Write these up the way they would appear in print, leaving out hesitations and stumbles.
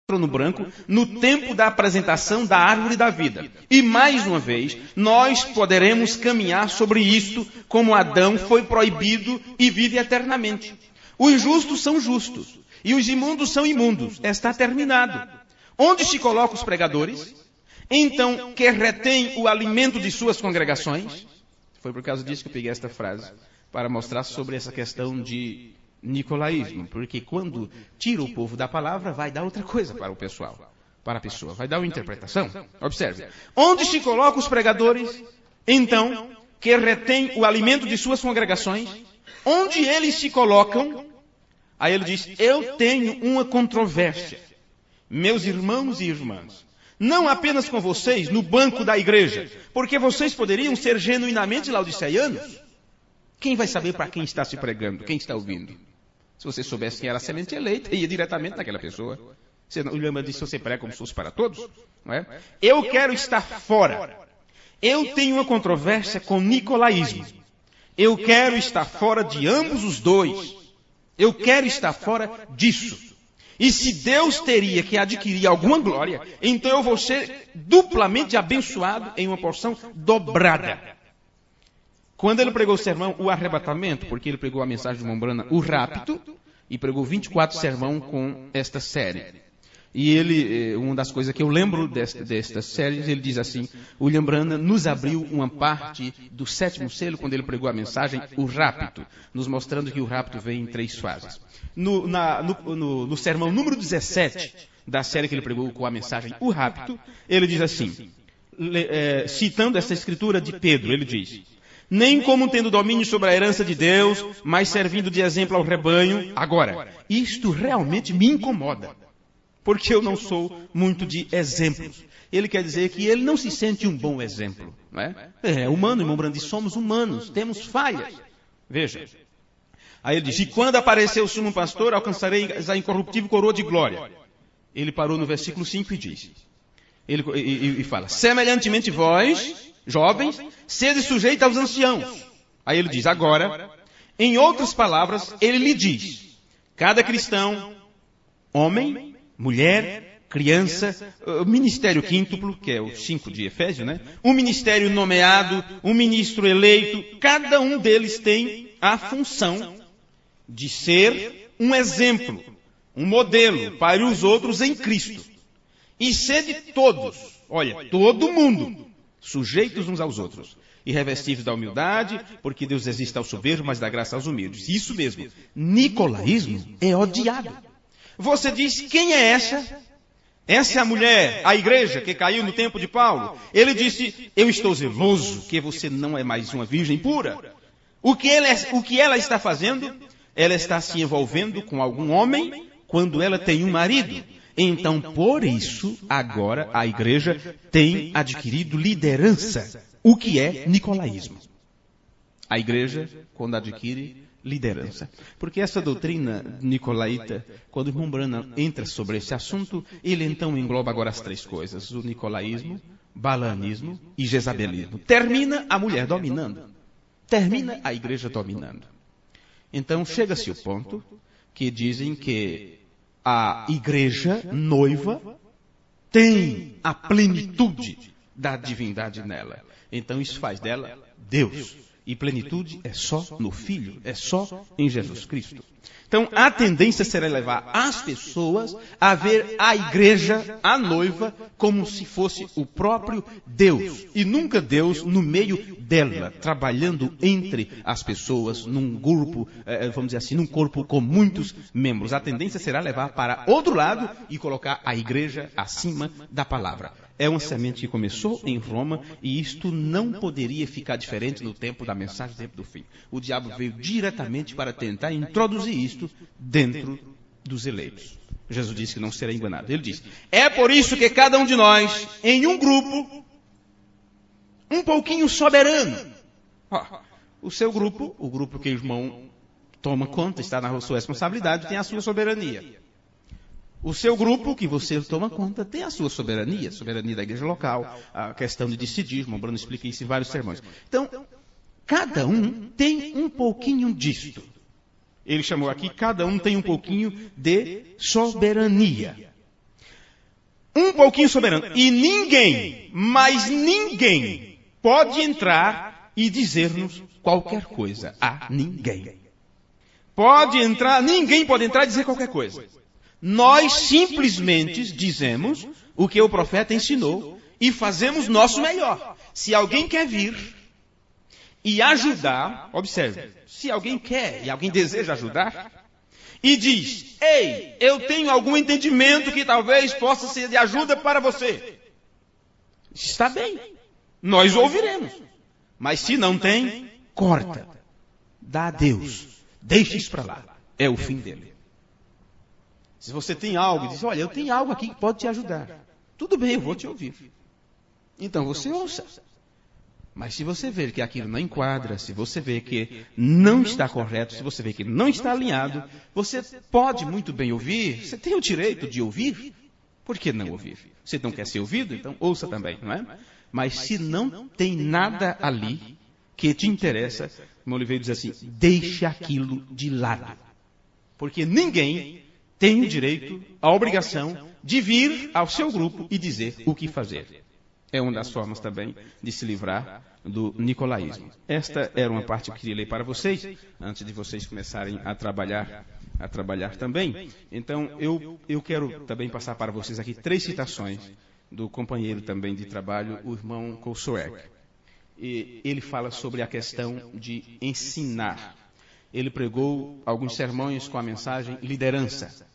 no branco no tempo da apresentação da árvore da vida. E mais uma vez, nós poderemos caminhar sobre isto como Adão foi proibido e vive eternamente. Os justos são justos e os imundos são imundos. Está terminado. Onde se colocam os pregadores? Então, que retém o alimento de suas congregações? Foi por causa disso que eu peguei esta frase, para mostrar sobre essa questão de nicolaísmo, porque quando tira o povo da palavra, vai dar outra coisa para o pessoal, para a pessoa, vai dar uma interpretação. Observe. Onde se colocam os pregadores? Então, que retém o alimento de suas congregações? Onde eles se colocam? Aí ele diz, eu tenho uma controvérsia. Meus irmãos e irmãs, não apenas com vocês, no banco da igreja, porque vocês poderiam ser genuinamente laodiceanos. Quem vai saber para quem está se pregando, quem está ouvindo? Se você soubesse quem era a semente eleita, ia diretamente naquela pessoa. O Lhama disse, você prega como se fosse para todos, não é? Eu quero estar fora. Eu tenho uma controvérsia com o nicolaísmo. Eu quero estar fora de ambos os dois. Eu quero estar fora disso. E se Deus teria que adquirir alguma glória, então eu vou ser duplamente abençoado em uma porção dobrada. Quando ele pregou o sermão, o arrebatamento, porque ele pregou a mensagem de Mombrana, o rapto, e pregou 24 sermão com esta série. E ele, uma das coisas que eu lembro destas séries, ele diz assim, o Lhambrana nos abriu uma parte do 7º selo, quando ele pregou a mensagem, o rapto, nos mostrando que o rapto vem em 3 fases. No sermão número 17 da série que ele pregou com a mensagem, o rapto, ele diz assim, citando essa escritura de Pedro, ele diz, nem como tendo domínio sobre a herança de Deus, mas servindo de exemplo ao rebanho. Agora, isto realmente me incomoda, porque eu não sou muito de exemplos. Ele quer dizer que ele não se sente um bom exemplo. Não é? É humano, irmão Brandi, somos humanos, temos falhas. Veja. Aí ele diz, e quando aparecer o sumo pastor, alcançarei a incorruptível coroa de glória. Ele parou no versículo 5 e diz, e fala, semelhantemente vós, jovens, sede sujeitos aos anciãos. Aí ele diz, agora, em outras palavras, ele lhe diz, cada cristão, homem, mulher, criança, ministério quíntuplo, que é o 5 de Efésios, né? Um ministério nomeado, um ministro eleito, cada um deles tem a função de ser um exemplo, um modelo para os outros em Cristo. E sede todos, olha, todo mundo, sujeitos uns aos outros, e revestidos da humildade, porque Deus resiste aos soberbos, mas dá graça aos humildes. Isso mesmo, nicolaísmo é odiado. Você diz, quem é essa? Essa é a mulher, a igreja que caiu no tempo de Paulo. Ele disse, eu estou zeloso que você não é mais uma virgem pura. O que ela está fazendo? Ela está se envolvendo com algum homem quando ela tem um marido. Então, por isso, agora a igreja tem adquirido liderança. O que é nicolaísmo? A igreja, quando adquire liderança. Porque essa doutrina nicolaíta, quando o irmão Branham entra sobre esse assunto, ele então engloba agora as 3 coisas. O nicolaísmo, balanismo e jezabelismo. Termina a mulher dominando. Termina a igreja dominando. Então chega-se o ponto que dizem que a igreja noiva tem a plenitude da divindade nela. Então isso faz dela Deus. E plenitude é só no Filho, é só em Jesus Cristo. Então a tendência será levar as pessoas a ver a igreja, a noiva, como se fosse o próprio Deus. E nunca Deus no meio dela, trabalhando entre as pessoas, num grupo, vamos dizer assim, num corpo com muitos membros. A tendência será levar para outro lado e colocar a igreja acima da palavra. É uma semente que começou em Roma e isto não poderia ficar diferente no tempo da mensagem, no tempo do fim. O diabo veio diretamente para tentar introduzir isto dentro dos eleitos. Jesus disse que não será enganado. Ele disse, é por isso que cada um de nós, em um grupo, um pouquinho soberano. O seu grupo, o grupo que o irmão toma conta, está na sua responsabilidade, tem a sua soberania. O seu grupo, que você toma conta, tem a sua soberania, soberania da igreja local, a questão de decidir, o irmão Bruno explica isso em vários sermões. Então, cada um tem um pouquinho disto. Ele chamou aqui, cada um tem um pouquinho de soberania. Um pouquinho soberano. E ninguém, mas ninguém, pode entrar e dizer-nos qualquer coisa. A ninguém. Ninguém pode entrar e dizer qualquer coisa. Nós simplesmente dizemos o que o profeta ensinou e fazemos nosso melhor. Se alguém quer vir e ajudar, observe, se alguém quer e alguém deseja ajudar, e diz, ei, eu tenho algum entendimento que talvez possa ser de ajuda para você. Está bem, nós ouviremos. Mas se não tem, corta. Dá a Deus. Deixe isso para lá. É o fim dele. Se você tem algo e diz, olha, eu tenho algo aqui que pode te ajudar. Tudo bem, eu vou te ouvir. Então você ouça. Mas se você ver que aquilo não enquadra, se você ver que não está correto, se você ver que não está alinhado, você pode muito bem ouvir, você tem o direito de ouvir, por que não ouvir? Você não quer ser ouvido? Então ouça também, não é? Mas se não tem nada ali que te interessa, o Oliveira diz assim, deixe aquilo de lado. Porque ninguém tem o direito, a obrigação de vir ao seu grupo e dizer o que fazer. É uma das formas também de se livrar do nicolaísmo. Esta era uma parte que eu queria ler para vocês, antes de vocês começarem a trabalhar também. Então, eu quero também passar para vocês aqui 3 citações do companheiro também de trabalho, o irmão Koussoek. E ele fala sobre a questão de ensinar. Ele pregou alguns sermões com a mensagem liderança.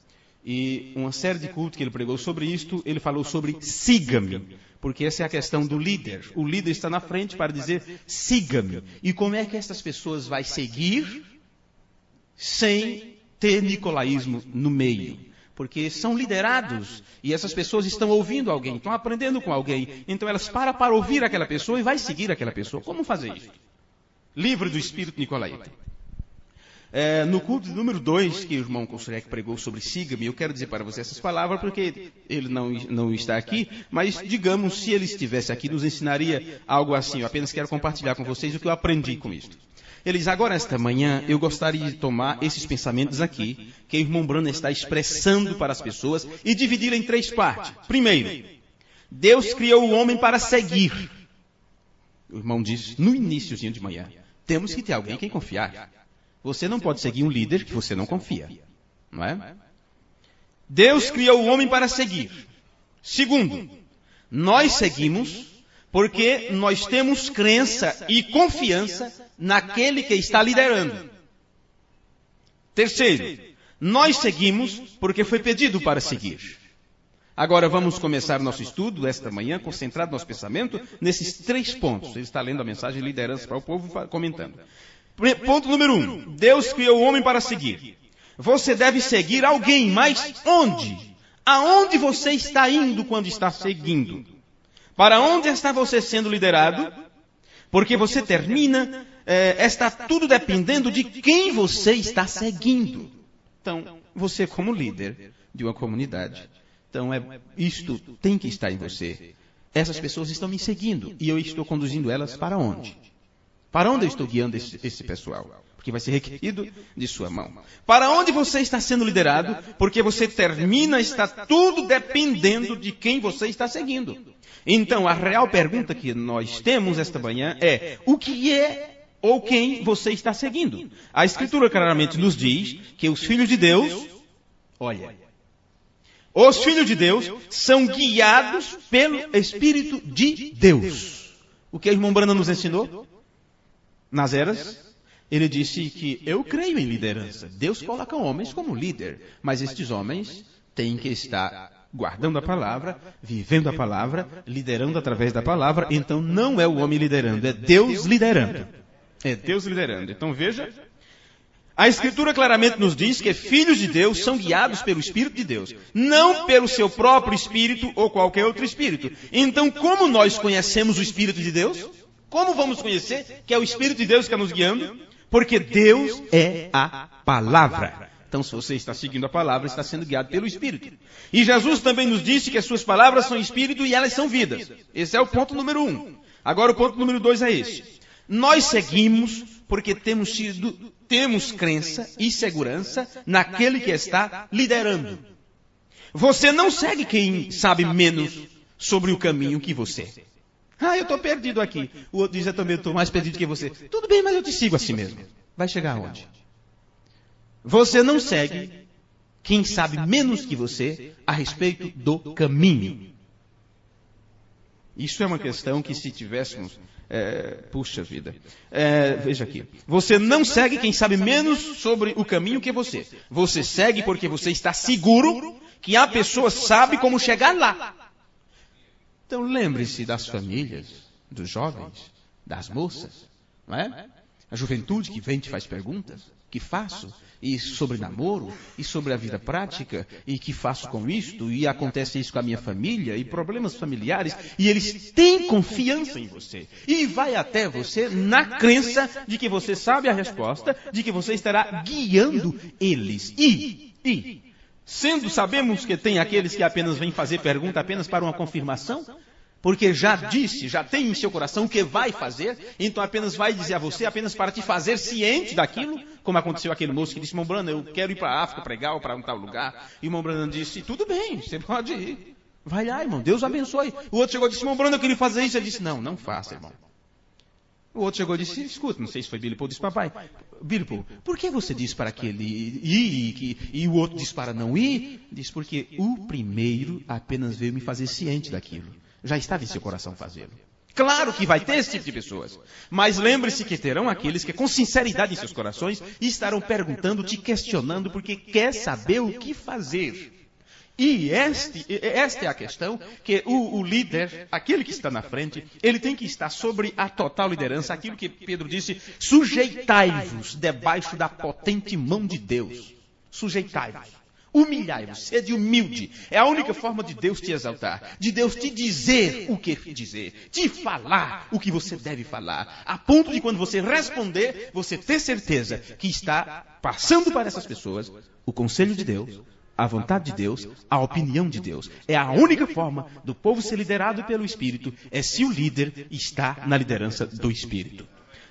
E uma série de cultos que ele pregou sobre isto, ele falou sobre siga-me. Porque essa é a questão do líder. O líder está na frente para dizer, siga-me. E como é que essas pessoas vão seguir sem ter nicolaísmo no meio? Porque são liderados e essas pessoas estão ouvindo alguém, estão aprendendo com alguém. Então elas param para ouvir aquela pessoa e vai seguir aquela pessoa. Como fazer isso? Livre do espírito nicolaíta. No culto número 2, que o irmão Koussoek pregou sobre siga-me, eu quero dizer para você essas palavras, porque ele não está aqui, mas digamos, se ele estivesse aqui, nos ensinaria algo assim. Eu apenas quero compartilhar com vocês o que eu aprendi com isto. Ele diz, agora esta manhã, eu gostaria de tomar esses pensamentos aqui, que o irmão Branham está expressando para as pessoas, e dividir em 3 partes. Primeiro, Deus criou o homem para seguir. O irmão diz, no iníciozinho de manhã, temos que ter alguém em quem confiar. Você não pode seguir um líder que você não confia, não é? Deus criou o homem para seguir. Segundo, nós seguimos porque nós temos crença e confiança naquele que está liderando. Terceiro, nós seguimos porque foi pedido para seguir. Agora vamos começar nosso estudo esta manhã, concentrado nosso pensamento nesses 3 pontos. Ele está lendo a mensagem de liderança para o povo e comentando. Ponto número 1. Deus criou o homem para seguir. Você deve seguir alguém, mas onde? Aonde você está indo quando está seguindo? Para onde está você sendo liderado? Porque você termina, está tudo dependendo de quem você está seguindo. Então, você como líder de uma comunidade, então isto tem que estar em você. Essas pessoas estão me seguindo e eu estou conduzindo elas para onde? Para onde eu estou guiando esse pessoal? Porque vai ser requerido de sua mão. Para onde você está sendo liderado? Porque você termina, está tudo dependendo de quem você está seguindo. Então, a real pergunta que nós temos esta manhã é, o que é ou quem você está seguindo? A Escritura claramente nos diz que os filhos de Deus, olha, os filhos de Deus são guiados pelo Espírito de Deus. O que o irmão Branham nos ensinou? Nas eras, ele disse que eu creio em liderança. Deus coloca homens como líder, mas estes homens têm que estar guardando a palavra, vivendo a palavra, liderando através da palavra. Então não é o homem liderando, é Deus liderando. É Deus liderando. Então veja, a Escritura claramente nos diz que filhos de Deus são guiados pelo Espírito de Deus, não pelo seu próprio Espírito ou qualquer outro Espírito. Então como nós conhecemos o Espírito de Deus? Como vamos conhecer que é o Espírito de Deus que está nos guiando? Porque Deus é a palavra. Então, se você está seguindo a palavra, está sendo guiado pelo Espírito. E Jesus também nos disse que as suas palavras são Espírito e elas são vidas. Esse é o ponto número 1. Agora o ponto número 2 é este. Nós seguimos porque temos crença e segurança naquele que está liderando. Você não segue quem sabe menos sobre o caminho que você. Eu estou perdido aqui. O outro diz, eu também estou mais perdido que você. Tudo bem, mas eu te sigo assim mesmo. Vai chegar aonde? Você não segue quem sabe menos que você a respeito do caminho. Isso é uma questão que se tivéssemos... puxa vida. Veja aqui. Você não segue quem sabe menos sobre o caminho que você. Você segue porque você está seguro que a pessoa sabe como chegar lá. Então lembre-se das famílias, dos jovens, das moças, não é? A juventude que vem e te faz perguntas. Que faço? E sobre namoro, e sobre a vida prática, e que faço com isto, e acontece isso com a minha família, e problemas familiares, e eles têm confiança em você. E vai até você na crença de que você sabe a resposta, de que você estará guiando eles. Sabemos que tem aqueles que apenas vêm fazer pergunta apenas para uma confirmação, porque já disse, já tem em seu coração o que vai fazer, então apenas vai dizer a você, apenas para te fazer ciente daquilo, como aconteceu aquele moço que disse, irmão Branham, eu quero ir para a África pregar ou para um tal lugar. E o irmão Branham disse, tudo bem, você pode ir. Vai lá, irmão, Deus abençoe. O outro chegou e disse, irmão Branham, eu queria fazer isso. Ele disse, não faça, irmão. O outro chegou e disse, escuta, não sei se foi Billy Paul, disse, papai, Billy Paul, por que você disse para que ele ir e o outro disse para não ir? Disse, porque o primeiro apenas veio me fazer ciente daquilo. Já estava em seu coração fazê-lo. Claro que vai ter esse tipo de pessoas. Mas lembre-se que terão aqueles que com sinceridade em seus corações estarão perguntando, te questionando, porque quer saber o que fazer. E esta é a questão, que o líder, aquele que está na frente, ele tem que estar sobre a total liderança, aquilo que Pedro disse, sujeitai-vos debaixo da potente mão de Deus. Sujeitai-vos. Humilhai-vos, sede humilde. É a única forma de Deus te exaltar, de Deus te dizer o que dizer, te falar o que você deve falar, a ponto de quando você responder, você ter certeza que está passando para essas pessoas o conselho de Deus, a vontade de Deus, a opinião de Deus. É a única forma do povo ser liderado pelo Espírito, é se o líder está na liderança do Espírito.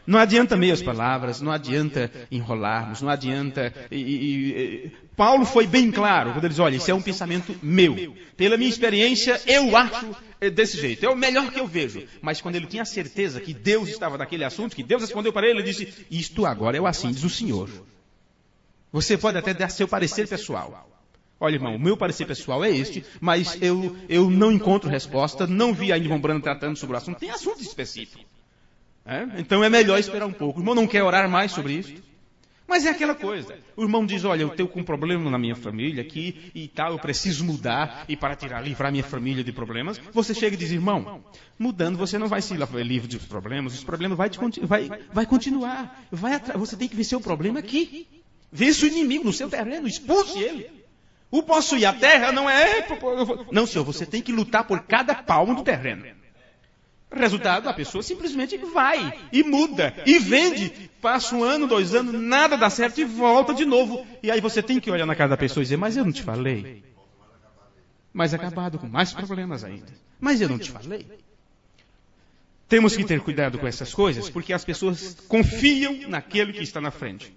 Não adianta meias palavras, não adianta enrolarmos, não adianta... Paulo foi bem claro quando ele diz, olha, isso é um pensamento meu. Pela minha experiência, eu acho desse jeito. É o melhor que eu vejo. Mas quando ele tinha certeza que Deus estava naquele assunto, que Deus respondeu para ele, ele disse, isto agora é o assim, diz o Senhor. Você pode até dar seu parecer pessoal. Olha, irmão, o meu parecer pessoal é este, mas eu não encontro resposta, não vi ainda irmão Branham tratando sobre o assunto. Tem assunto específico. Então é melhor esperar um pouco. O irmão não quer orar mais sobre isso. Mas é aquela coisa. O irmão diz, olha, eu tenho um problema na minha família aqui e tal, eu preciso mudar e para livrar minha família de problemas. Você chega e diz, irmão, mudando você não vai se livre dos problemas, os problemas vai continuar. Você tem que vencer o problema aqui. Vence o inimigo no seu terreno, expulse ele. O possuir a terra não é... Não, senhor, você tem que lutar por cada palmo do terreno. Resultado, a pessoa simplesmente vai e muda e vende. Passa 1 ano, 2 anos, nada dá certo e volta de novo. E aí você tem que olhar na cara da pessoa e dizer, mas eu não te falei. Mais acabado, com mais problemas ainda. Mas eu não te falei. Temos que ter cuidado com essas coisas, porque as pessoas confiam naquele que está na frente.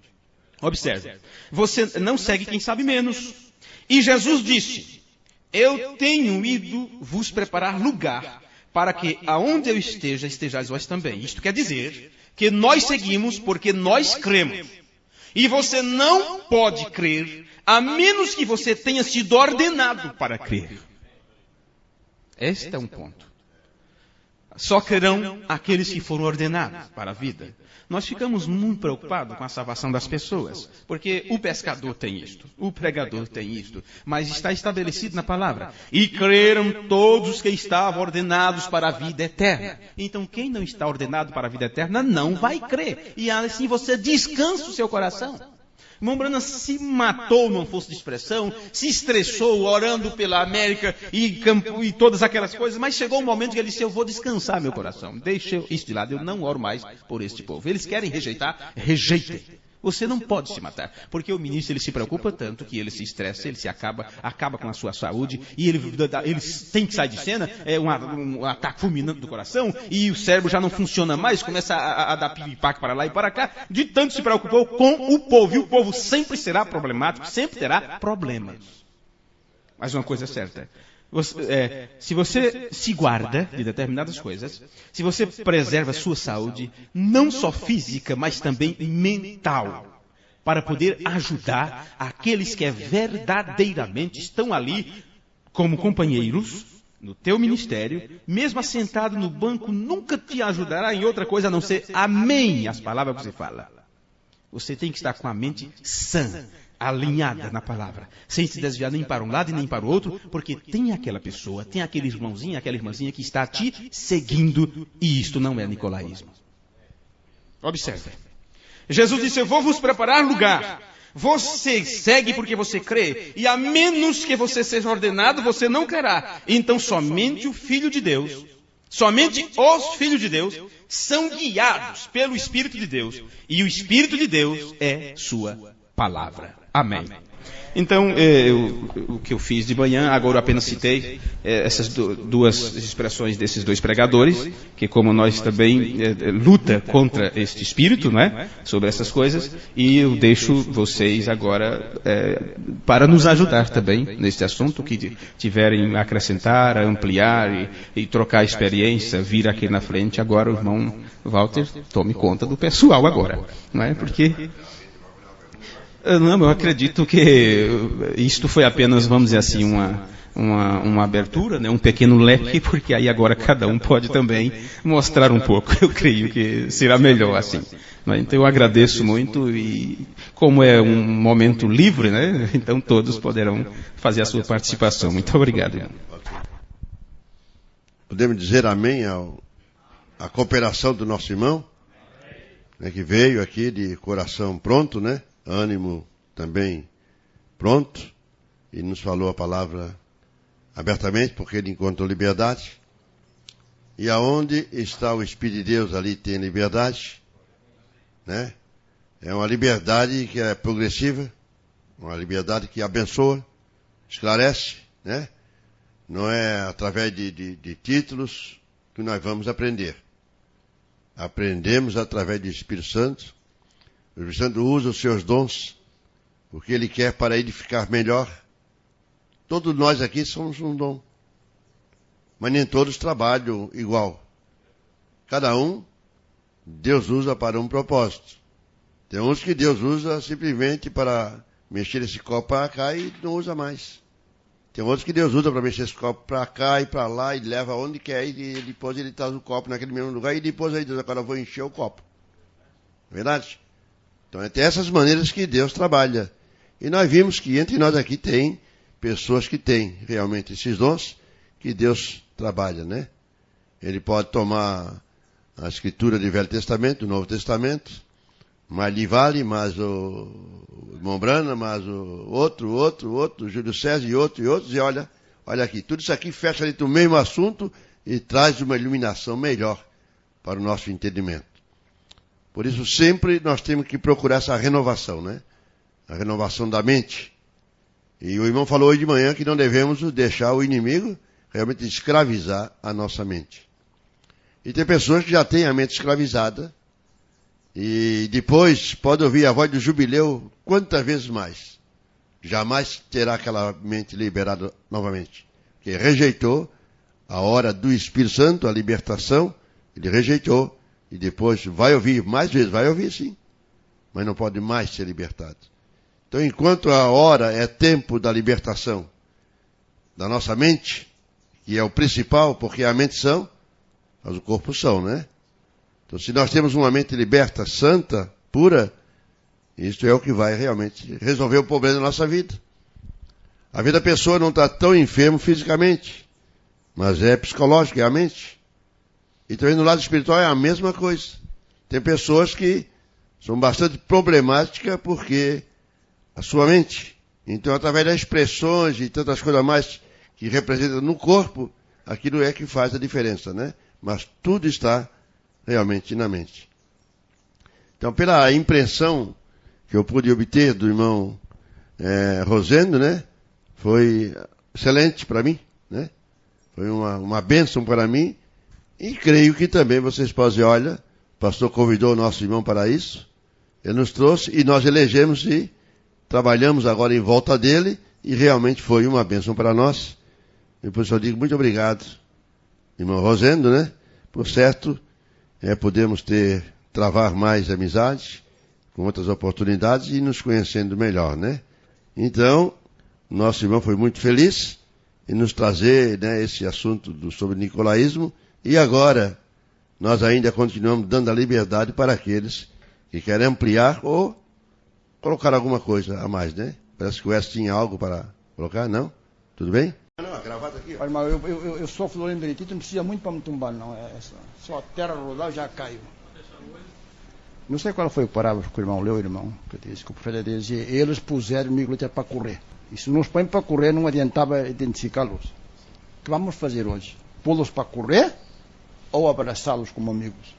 Observe, você não segue quem sabe menos. E Jesus disse, eu tenho ido vos preparar lugar, para que aonde eu esteja, estejais vós também. Isto quer dizer que nós seguimos porque nós cremos. E você não pode crer, a menos que você tenha sido ordenado para crer. Este é um ponto. Só crerão aqueles que foram ordenados para a vida. Nós ficamos muito preocupados com a salvação das pessoas, porque o pescador tem isto, o pregador tem isto, mas está estabelecido na palavra. E creram todos os que estavam ordenados para a vida eterna. Então quem não está ordenado para a vida eterna não vai crer. E assim você descansa o seu coração. Irmão Branham se matou numa força de expressão, se estressou orando pela América e todas aquelas coisas, mas chegou um momento que ele disse, eu vou descansar meu coração, deixa isso de lado, eu não oro mais por este povo. Eles querem rejeitar, rejeitem. Você não pode se matar, porque o ministro ele se preocupa tanto que ele se estressa, ele se acaba com a sua saúde, e ele tem que sair de cena, é um ataque fulminante do coração, e o cérebro já não funciona mais, começa a dar piripaque para lá e para cá, de tanto se preocupou com o povo, e o povo sempre será problemático, sempre terá problemas. Mas uma coisa é certa. Se você se guarda de determinadas coisas, se você preserva a sua saúde, não só física, mas também mental, para poder ajudar aqueles que verdadeiramente estão ali como companheiros no teu ministério, mesmo assentado no banco, nunca te ajudará em outra coisa a não ser amém, as palavras que você fala. Você tem que estar com a mente sã, alinhada na palavra, sem se desviar nem para um lado e nem para o outro, porque tem aquela pessoa, tem aquele irmãozinho, aquela irmãzinha que está te seguindo, e isto não é nicolaísmo. Observe. Jesus disse, eu vou vos preparar lugar. Você segue porque você crê, e a menos que você seja ordenado, você não crerá. Então somente o Filho de Deus, somente os filhos de Deus, são guiados pelo Espírito de Deus, e o Espírito de Deus é sua palavra. Amém. Então, o que eu fiz de manhã, agora eu apenas citei essas duas expressões desses dois pregadores, que como nós também luta contra este espírito, não é? Sobre essas coisas, e eu deixo vocês agora para nos ajudar também neste assunto, que tiverem a acrescentar, a ampliar e trocar experiência, vir aqui na frente. Agora o irmão Walter tome conta do pessoal agora, não é? Porque... Não, eu acredito que isto foi apenas, vamos dizer assim, uma abertura, né? Um pequeno leque, porque aí agora cada um pode também mostrar um pouco. Eu creio que será melhor assim. Então eu agradeço muito e como é um momento livre, né? Então todos poderão fazer a sua participação. Muito obrigado. Podemos dizer amém à cooperação do nosso irmão, né, que veio aqui de coração pronto, né? Ânimo também pronto, e nos falou a palavra abertamente, porque ele encontrou liberdade. E aonde está o Espírito de Deus, ali tem liberdade, né? É uma liberdade que é progressiva, uma liberdade que abençoa, esclarece, né? Não é através de títulos que nós vamos aprender. Aprendemos através do Espírito Santo. O Espírito Santo usa os seus dons, o que ele quer para edificar melhor. Todos nós aqui somos um dom, mas nem todos trabalham igual. Cada um, Deus usa para um propósito. Tem uns que Deus usa simplesmente para mexer esse copo para cá e não usa mais. Tem outros que Deus usa para mexer esse copo para cá e para lá e leva onde quer e depois ele traz o copo naquele mesmo lugar e depois aí diz, agora eu vou encher o copo. Verdade? Então, tem essas maneiras que Deus trabalha. E nós vimos que entre nós aqui tem pessoas que têm realmente esses dons que Deus trabalha, né? Ele pode tomar a escritura do Velho Testamento, do Novo Testamento, mais Livale, mais o irmão Brana, mais o outro, Júlio César e outros, e olha aqui, tudo isso aqui fecha ali no mesmo assunto e traz uma iluminação melhor para o nosso entendimento. Por isso, sempre nós temos que procurar essa renovação, né? A renovação da mente. E o irmão falou hoje de manhã que não devemos deixar o inimigo realmente escravizar a nossa mente. E tem pessoas que já têm a mente escravizada e depois pode ouvir a voz do jubileu quantas vezes mais. Jamais terá aquela mente liberada novamente. Porque rejeitou a hora do Espírito Santo, a libertação, ele rejeitou. E depois vai ouvir, mais vezes vai ouvir sim, mas não pode mais ser libertado. Então, enquanto a hora é tempo da libertação da nossa mente, que é o principal, porque a mente são, mas o corpo são, né? Então, se nós temos uma mente liberta, santa, pura, isso é o que vai realmente resolver o problema da nossa vida. A vida da pessoa não está tão enferma fisicamente, mas é psicológica, é a mente. E também no lado espiritual é a mesma coisa. Tem pessoas que são bastante problemáticas porque a sua mente, então através das expressões e tantas coisas mais que representam no corpo, aquilo é que faz a diferença, né? Mas tudo está realmente na mente. Então, pela impressão que eu pude obter do irmão Rosendo, né? Foi excelente para mim, né? Foi uma bênção para mim. E creio que também vocês podem dizer, olha, o pastor convidou o nosso irmão para isso, ele nos trouxe e nós elegemos e trabalhamos agora em volta dele e realmente foi uma bênção para nós. E por isso eu digo muito obrigado, irmão Rosendo, né? Por certo, podemos travar mais amizade, com outras oportunidades e nos conhecendo melhor, né? Então, nosso irmão foi muito feliz em nos trazer, né, esse assunto sobre nicolaísmo, e agora nós ainda continuamos dando a liberdade para aqueles que querem ampliar ou colocar alguma coisa a mais, né? Parece que o Wes tinha algo para colocar, não? Tudo bem? Não, a gravata aqui. Olha, mas eu sofro do lembrete, não precisa muito para me tumbar, não. Só a terra rodar já caiu. Não sei qual foi a parábola que o irmão leu, irmão, que disse que o profeta dizia, eles puseram o Nicolaíta para correr. E se nos põem para correr, não adiantava identificá-los. O que vamos fazer hoje? Pô-los para correr ou abraçá-los como amigos?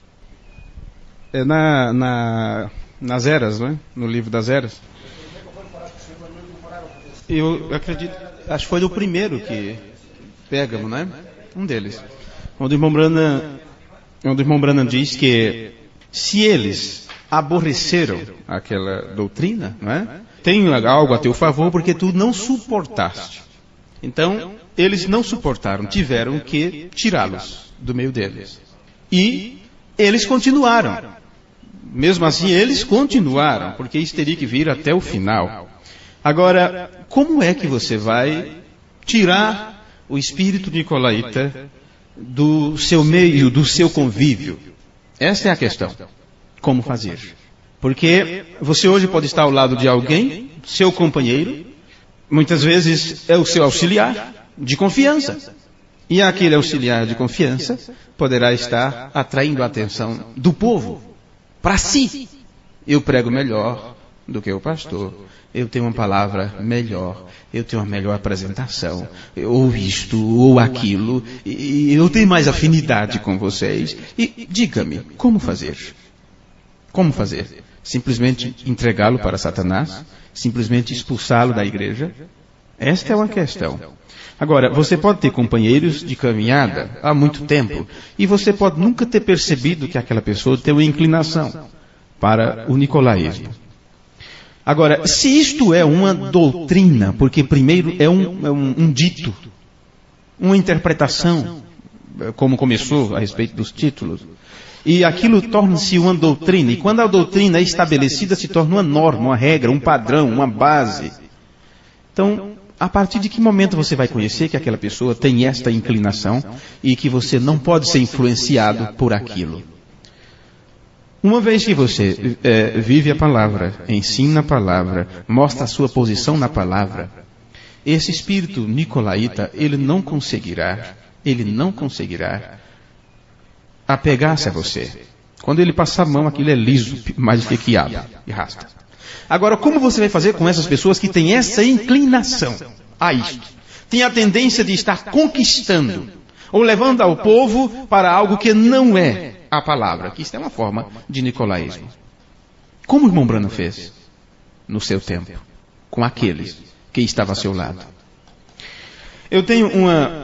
É nas Eras, não é? No livro das Eras. Eu acredito, acho que foi o primeiro que pegamos, né? Um deles. Onde o irmão Branham diz que se eles aborreceram aquela doutrina, não é? Tem algo a teu favor porque tu não suportaste. Então, eles não suportaram, tiveram que tirá-los do meio deles. E eles continuaram. Mesmo assim, eles continuaram, porque isso teria que vir até o final. Agora, como é que você vai tirar o espírito nicolaíta do seu meio, do seu convívio? Essa é a questão. Como fazer? Porque você hoje pode estar ao lado de alguém, seu companheiro, muitas vezes é o seu auxiliar de confiança. E aquele auxiliar de confiança poderá estar atraindo a atenção do povo para si. Eu prego melhor do que o pastor. Eu tenho uma palavra melhor, eu tenho uma melhor apresentação, ou isto, ou aquilo, e eu tenho mais afinidade com vocês. E diga-me, como fazer? Como fazer? Simplesmente entregá-lo para Satanás? Simplesmente expulsá-lo da igreja? Esta é uma questão. Agora, você pode ter companheiros de caminhada há muito tempo, e você pode nunca ter percebido que aquela pessoa tem uma inclinação para o nicolaísmo. Agora, se isto é uma doutrina, porque primeiro é um dito, uma interpretação, como começou a respeito dos títulos, e aquilo torna-se uma doutrina, e quando a doutrina é estabelecida se torna uma norma, uma regra, um padrão, uma base. Então, a partir de que momento você vai conhecer que aquela pessoa tem esta inclinação e que você não pode ser influenciado por aquilo? Uma vez que você vive a palavra, ensina a palavra, mostra a sua posição na palavra, esse espírito nicolaíta, ele não conseguirá apegar-se a você. Quando ele passar a mão, aquilo é liso, mais do que quiabo e rasta. Agora, como você vai fazer com essas pessoas que têm essa inclinação a isto? Tem a tendência de estar conquistando, ou levando ao povo para algo que não é a palavra, que isto é uma forma de nicolaísmo. Como o irmão Branham fez no seu tempo, com aqueles que estavam ao seu lado. Eu tenho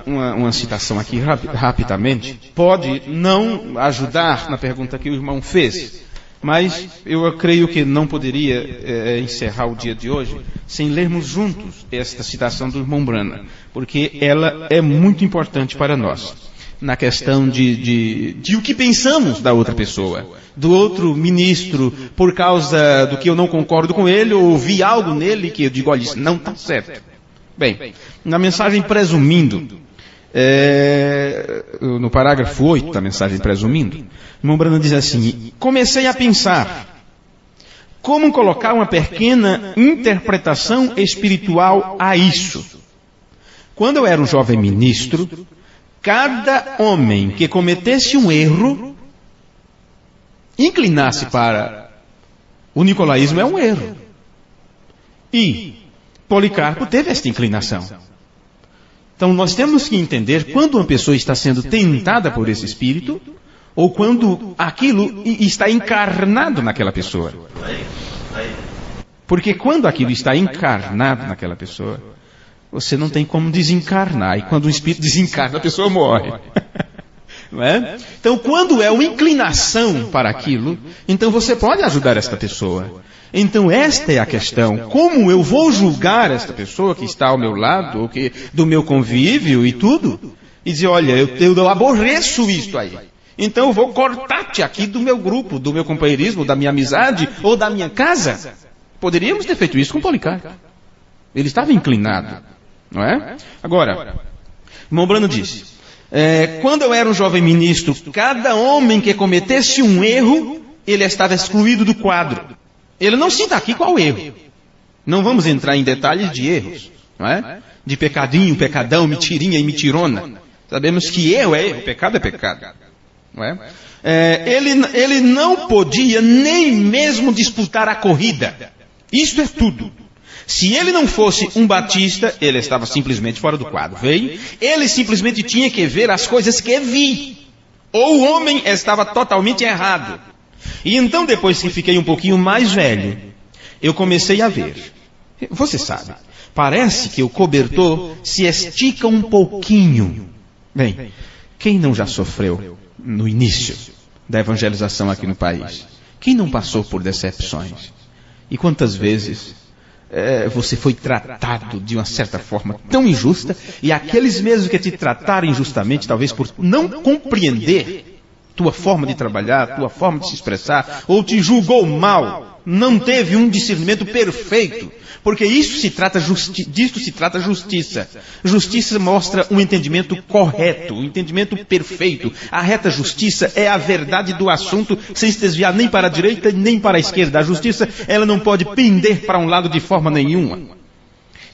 uma citação aqui rapidamente, pode não ajudar na pergunta que o irmão fez, mas eu creio que não poderia encerrar o dia de hoje sem lermos juntos esta citação do irmão Branham, porque ela é muito importante para nós. Na questão de o que pensamos da outra pessoa, do outro ministro, por causa do que eu não concordo com ele, ou vi algo nele que eu digo, olha, isso não está certo. Bem, na mensagem presumindo, no parágrafo 8 da mensagem presumindo, o irmão Branham diz assim, comecei a pensar, como colocar uma pequena interpretação espiritual a isso. Quando eu era um jovem ministro, cada homem que cometesse um erro, inclinasse para o nicolaísmo é um erro. E Policarpo teve esta inclinação. Então nós temos que entender quando uma pessoa está sendo tentada por esse espírito, ou quando aquilo está encarnado naquela pessoa. Porque quando aquilo está encarnado naquela pessoa, você não tem como desencarnar. E quando o espírito desencarna, a pessoa morre. Não é? Então, quando é uma inclinação para aquilo, então você pode ajudar esta pessoa. Então esta é a questão. Como eu vou julgar esta pessoa que está ao meu lado, ou que do meu convívio e tudo? E dizer, olha, eu aborreço isto aí. Então eu vou cortar-te aqui do meu grupo, do meu companheirismo, da minha amizade ou da minha casa. Poderíamos ter feito isso com Policarpo. Ele estava inclinado, não é? Agora, irmão Brano disse, quando eu era um jovem ministro, cada homem que cometesse um erro, ele estava excluído do quadro. Ele não cita aqui qual erro. Não vamos entrar em detalhes de erros, não é? De pecadinho, pecadão, mentirinha e mentirona. Sabemos que erro é erro, pecado é pecado. Não é? Ele não podia nem mesmo disputar a corrida. Isto é tudo. Se ele não fosse um batista, ele estava simplesmente fora do quadro. Veio? Ele simplesmente tinha que ver as coisas que vi. Ou o homem estava totalmente errado. E então, depois que fiquei um pouquinho mais velho, eu comecei a ver. Você sabe, parece que o cobertor se estica um pouquinho. Bem, quem não já sofreu no início da evangelização aqui no país? Quem não passou por decepções? E quantas vezes você foi tratado de uma certa forma tão injusta, e aqueles mesmos que te trataram injustamente, talvez por não compreender tua forma de trabalhar, tua forma de se expressar, ou te julgou mal, não teve um discernimento perfeito, porque disto se trata justiça. Justiça mostra um entendimento correto, um entendimento perfeito. A reta justiça é a verdade do assunto, sem se desviar nem para a direita nem para a esquerda. A justiça, ela não pode pender para um lado de forma nenhuma.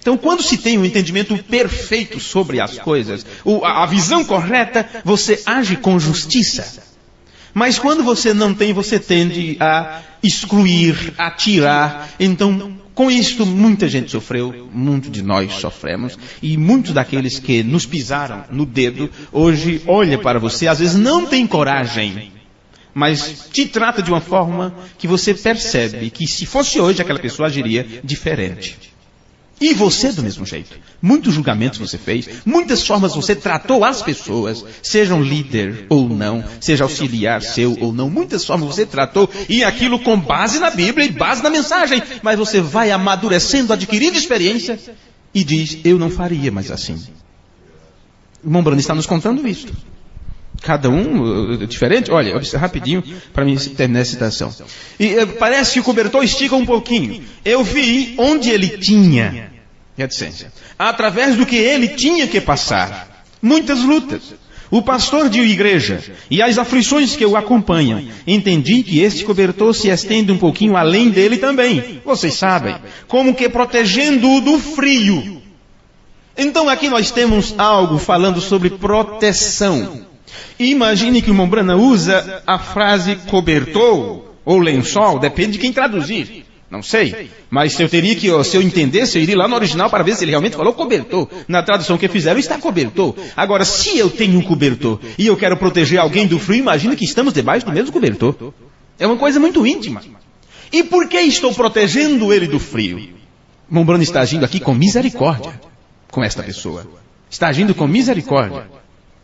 Então, quando se tem um entendimento perfeito sobre as coisas, a visão correta, você age com justiça. Mas quando você não tem, você tende a excluir, a tirar. Então, com isto, muita gente sofreu, muitos de nós sofremos, e muitos daqueles que nos pisaram no dedo, hoje olha para você, às vezes não tem coragem, mas te trata de uma forma que você percebe que se fosse hoje, aquela pessoa agiria diferente. E você do mesmo jeito. Muitos julgamentos você fez, muitas formas você tratou as pessoas, sejam líder ou não, seja auxiliar seu ou não, muitas formas você tratou, e aquilo com base na Bíblia e base na mensagem, mas você vai amadurecendo, adquirindo experiência, e diz, eu não faria mais assim. O irmão Brando está nos contando isso. Cada um diferente. Olha, rapidinho, para mim terminar a citação. E parece que o cobertor estica um pouquinho. Eu vi onde ele tinha reticência. Através do que ele tinha que passar. Muitas lutas. O pastor de igreja e as aflições que o acompanham. Entendi que este cobertor se estende um pouquinho além dele também. Vocês sabem. Como que protegendo-o do frio. Então aqui nós temos algo falando sobre proteção. Imagine que o irmão Brana usa a frase cobertor ou lençol, depende de quem traduzir. Não sei, mas se eu entendesse, eu iria lá no original para ver se ele realmente falou cobertor. Na tradução que fizeram está cobertor. Agora, se eu tenho um cobertor e eu quero proteger alguém do frio, imagine que estamos debaixo do mesmo cobertor. É uma coisa muito íntima. E por que estou protegendo ele do frio? O irmão Brana está agindo aqui com misericórdia com esta pessoa. Está agindo com misericórdia.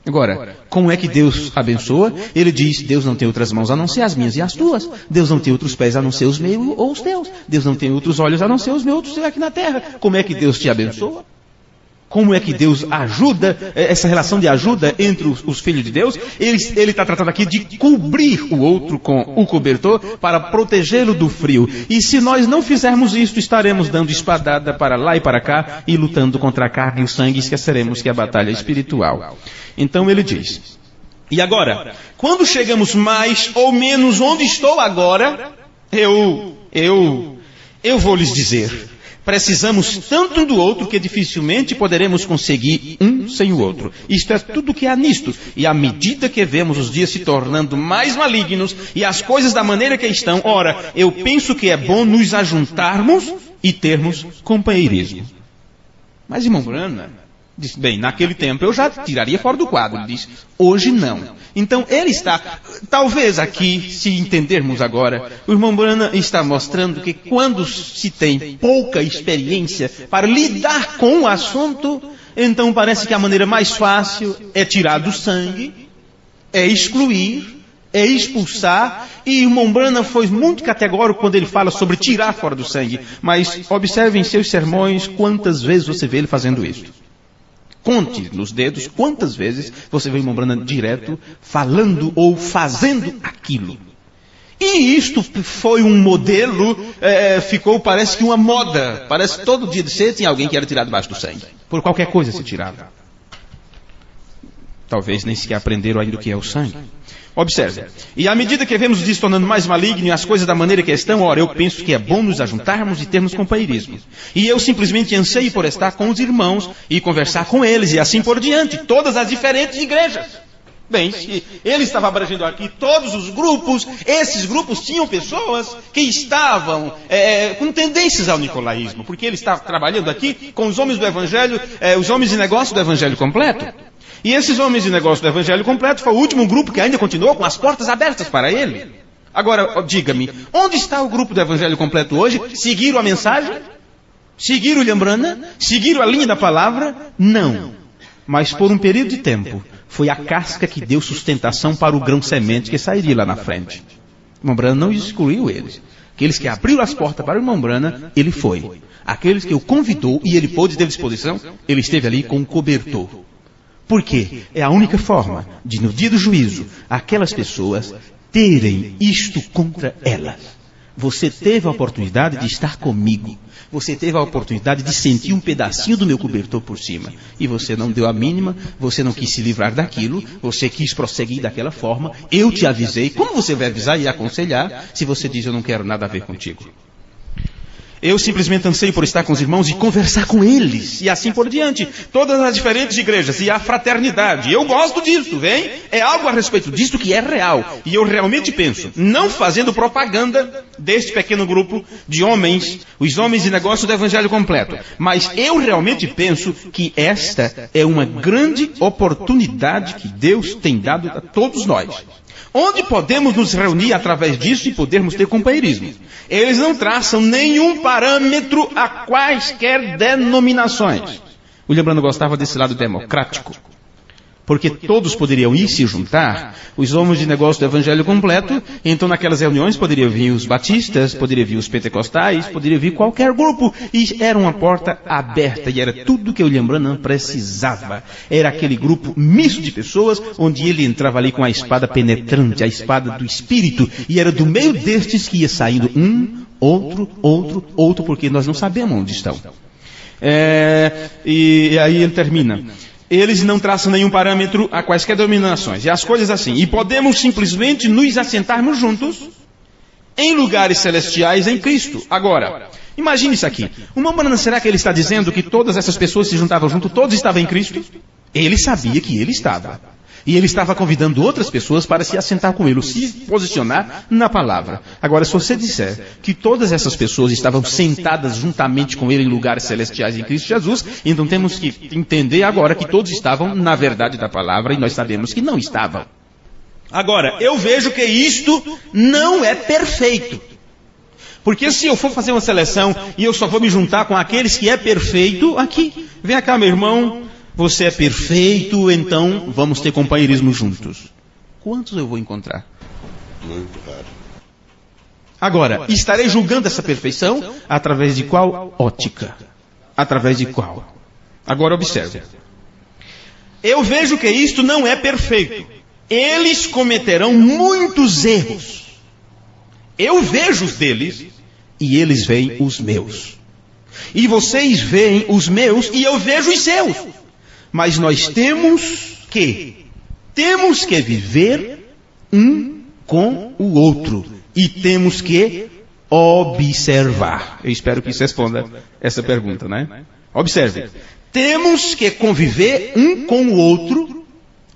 Agora, como é que Deus abençoa? Ele diz, Deus não tem outras mãos a não ser as minhas e as tuas. Deus não tem outros pés a não ser os meus ou os teus. Deus não tem outros olhos a não ser os meus outros aqui na terra. Como é que Deus te abençoa? Como é que Deus ajuda, essa relação de ajuda entre os filhos de Deus? Ele está tratando aqui de cobrir o outro com o cobertor para protegê-lo do frio. E se nós não fizermos isso, estaremos dando espadada para lá e para cá e lutando contra a carne e o sangue, e esqueceremos que é a batalha espiritual. Então ele diz, e agora, quando chegamos mais ou menos onde estou agora, eu vou lhes dizer, precisamos tanto um do outro que dificilmente poderemos conseguir um sem o outro. Isto é tudo que há nisto. E à medida que vemos os dias se tornando mais malignos e as coisas da maneira que estão, ora, eu penso que é bom nos ajuntarmos e termos companheirismo. Mas, irmão Brana, diz, bem, naquele tempo eu já tiraria fora do quadro. Ele diz, hoje não. Então ele está, talvez aqui, se entendermos agora, o irmão Brana está mostrando que quando se tem pouca experiência para lidar com o assunto, então parece que a maneira mais fácil é tirar do sangue, é excluir, é expulsar, e o Mombrana foi muito categórico quando ele fala sobre tirar fora do sangue. Mas observe em seus sermões quantas vezes você vê ele fazendo isso. Conte nos dedos quantas vezes você vê o Mombrana direto falando ou fazendo aquilo. E isto foi um modelo, parece que uma moda. Parece que todo dia de cedo tinha alguém que era tirado debaixo do sangue. Por qualquer coisa se tirava. Talvez nem sequer aprenderam ainda o que é o sangue. Observe. E à medida que vemos nos tornando mais maligno e as coisas da maneira que estão, ora, eu penso que é bom nos ajuntarmos e termos companheirismo. E eu simplesmente anseio por estar com os irmãos e conversar com eles e assim por diante. Todas as diferentes igrejas. Bem, se ele estava abrangendo aqui todos os grupos, esses grupos tinham pessoas que estavam com tendências ao nicolaísmo, porque ele estava trabalhando aqui com os homens do Evangelho, os homens de negócio do Evangelho completo. E esses homens de negócio do Evangelho completo foi o último grupo que ainda continuou com as portas abertas para ele. Agora, diga-me, onde está o grupo do Evangelho completo hoje? Seguiram a mensagem? Seguiram o Lhambrana? Seguiram a linha da palavra? Não. Mas por um período de tempo, foi a casca que deu sustentação para o grão-semente que sairia lá na frente. O Mombrana não excluiu eles. Aqueles que abriram as portas para o Mombrana, ele foi. Aqueles que o convidou e ele pôde ter disposição, ele esteve ali com um cobertor. Por quê? É a única forma de, no dia do juízo, aquelas pessoas terem isto contra elas. Você teve a oportunidade de estar comigo. Você teve a oportunidade de sentir um pedacinho do meu cobertor por cima. E você não deu a mínima, você não quis se livrar daquilo, você quis prosseguir daquela forma. Eu te avisei. Como você vai avisar e aconselhar se você diz eu não quero nada a ver contigo? Eu simplesmente anseio por estar com os irmãos e conversar com eles, e assim por diante. Todas as diferentes igrejas e a fraternidade. Eu gosto disso, vem? É algo a respeito disso que é real. E eu realmente penso, não fazendo propaganda deste pequeno grupo de homens, os homens de negócio do Evangelho completo. Mas eu realmente penso que esta é uma grande oportunidade que Deus tem dado a todos nós. Onde podemos nos reunir através disso e podermos ter companheirismo. Eles não traçam nenhum parâmetro a quaisquer denominações. O Lhambrana gostava desse lado democrático. Porque todos poderiam ir se juntar, os homens de negócio do Evangelho completo, então naquelas reuniões poderiam vir os batistas, poderiam vir os pentecostais, poderia vir qualquer grupo, e era uma porta aberta, e era tudo que o Lhambrana precisava. Era aquele grupo misto de pessoas, onde ele entrava ali com a espada penetrante, a espada do Espírito, e era do meio destes que ia saindo um, outro, porque nós não sabemos onde estão. E aí ele termina. Eles não traçam nenhum parâmetro a quaisquer denominações. E as coisas assim. E podemos simplesmente nos assentarmos juntos em lugares celestiais em Cristo. Agora, imagine isso aqui. O Mombrana, será que ele está dizendo que todas essas pessoas se juntavam junto, todos estavam em Cristo? Ele sabia que ele estava. E ele estava convidando outras pessoas para se assentar com ele, se posicionar na palavra. Agora, se você disser que todas essas pessoas estavam sentadas juntamente com ele em lugares celestiais em Cristo Jesus, então temos que entender agora que todos estavam na verdade da palavra e nós sabemos que não estavam. Agora, eu vejo que isto não é perfeito. Porque se eu for fazer uma seleção e eu só vou me juntar com aqueles que é perfeito, aqui, vem cá meu irmão, você é perfeito, então vamos ter companheirismo juntos. Quantos eu vou encontrar? Muito raro. Agora, estarei julgando essa perfeição através de qual ótica? Através de qual? Agora observe. Eu vejo que isto não é perfeito. Eles cometerão muitos erros. Eu vejo os deles e eles veem os meus. E vocês veem os meus e eu vejo os seus. Mas nós temos que viver um com o outro. E temos que observar. Eu espero que isso responda essa pergunta, né? Observe. Temos que conviver um com o outro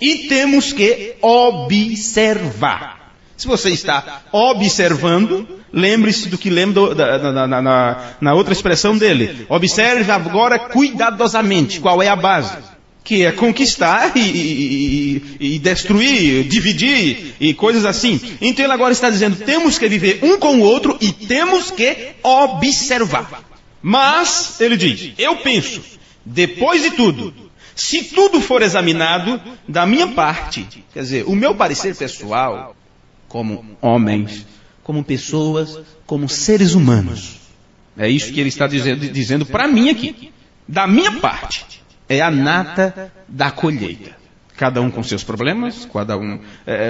e temos que observar. Se você está observando, lembre-se do que lembra na outra expressão dele. Observe agora cuidadosamente qual é a base. Que é conquistar e destruir, dividir e coisas assim. Então ele agora está dizendo, temos que viver um com o outro e temos que observar. Mas, ele diz, eu penso, depois de tudo, se tudo for examinado, da minha parte, quer dizer, o meu parecer pessoal, como homens, como pessoas, como seres humanos. É isso que ele está dizendo para mim aqui. Da minha parte, é a nata da colheita. Cada um com seus problemas,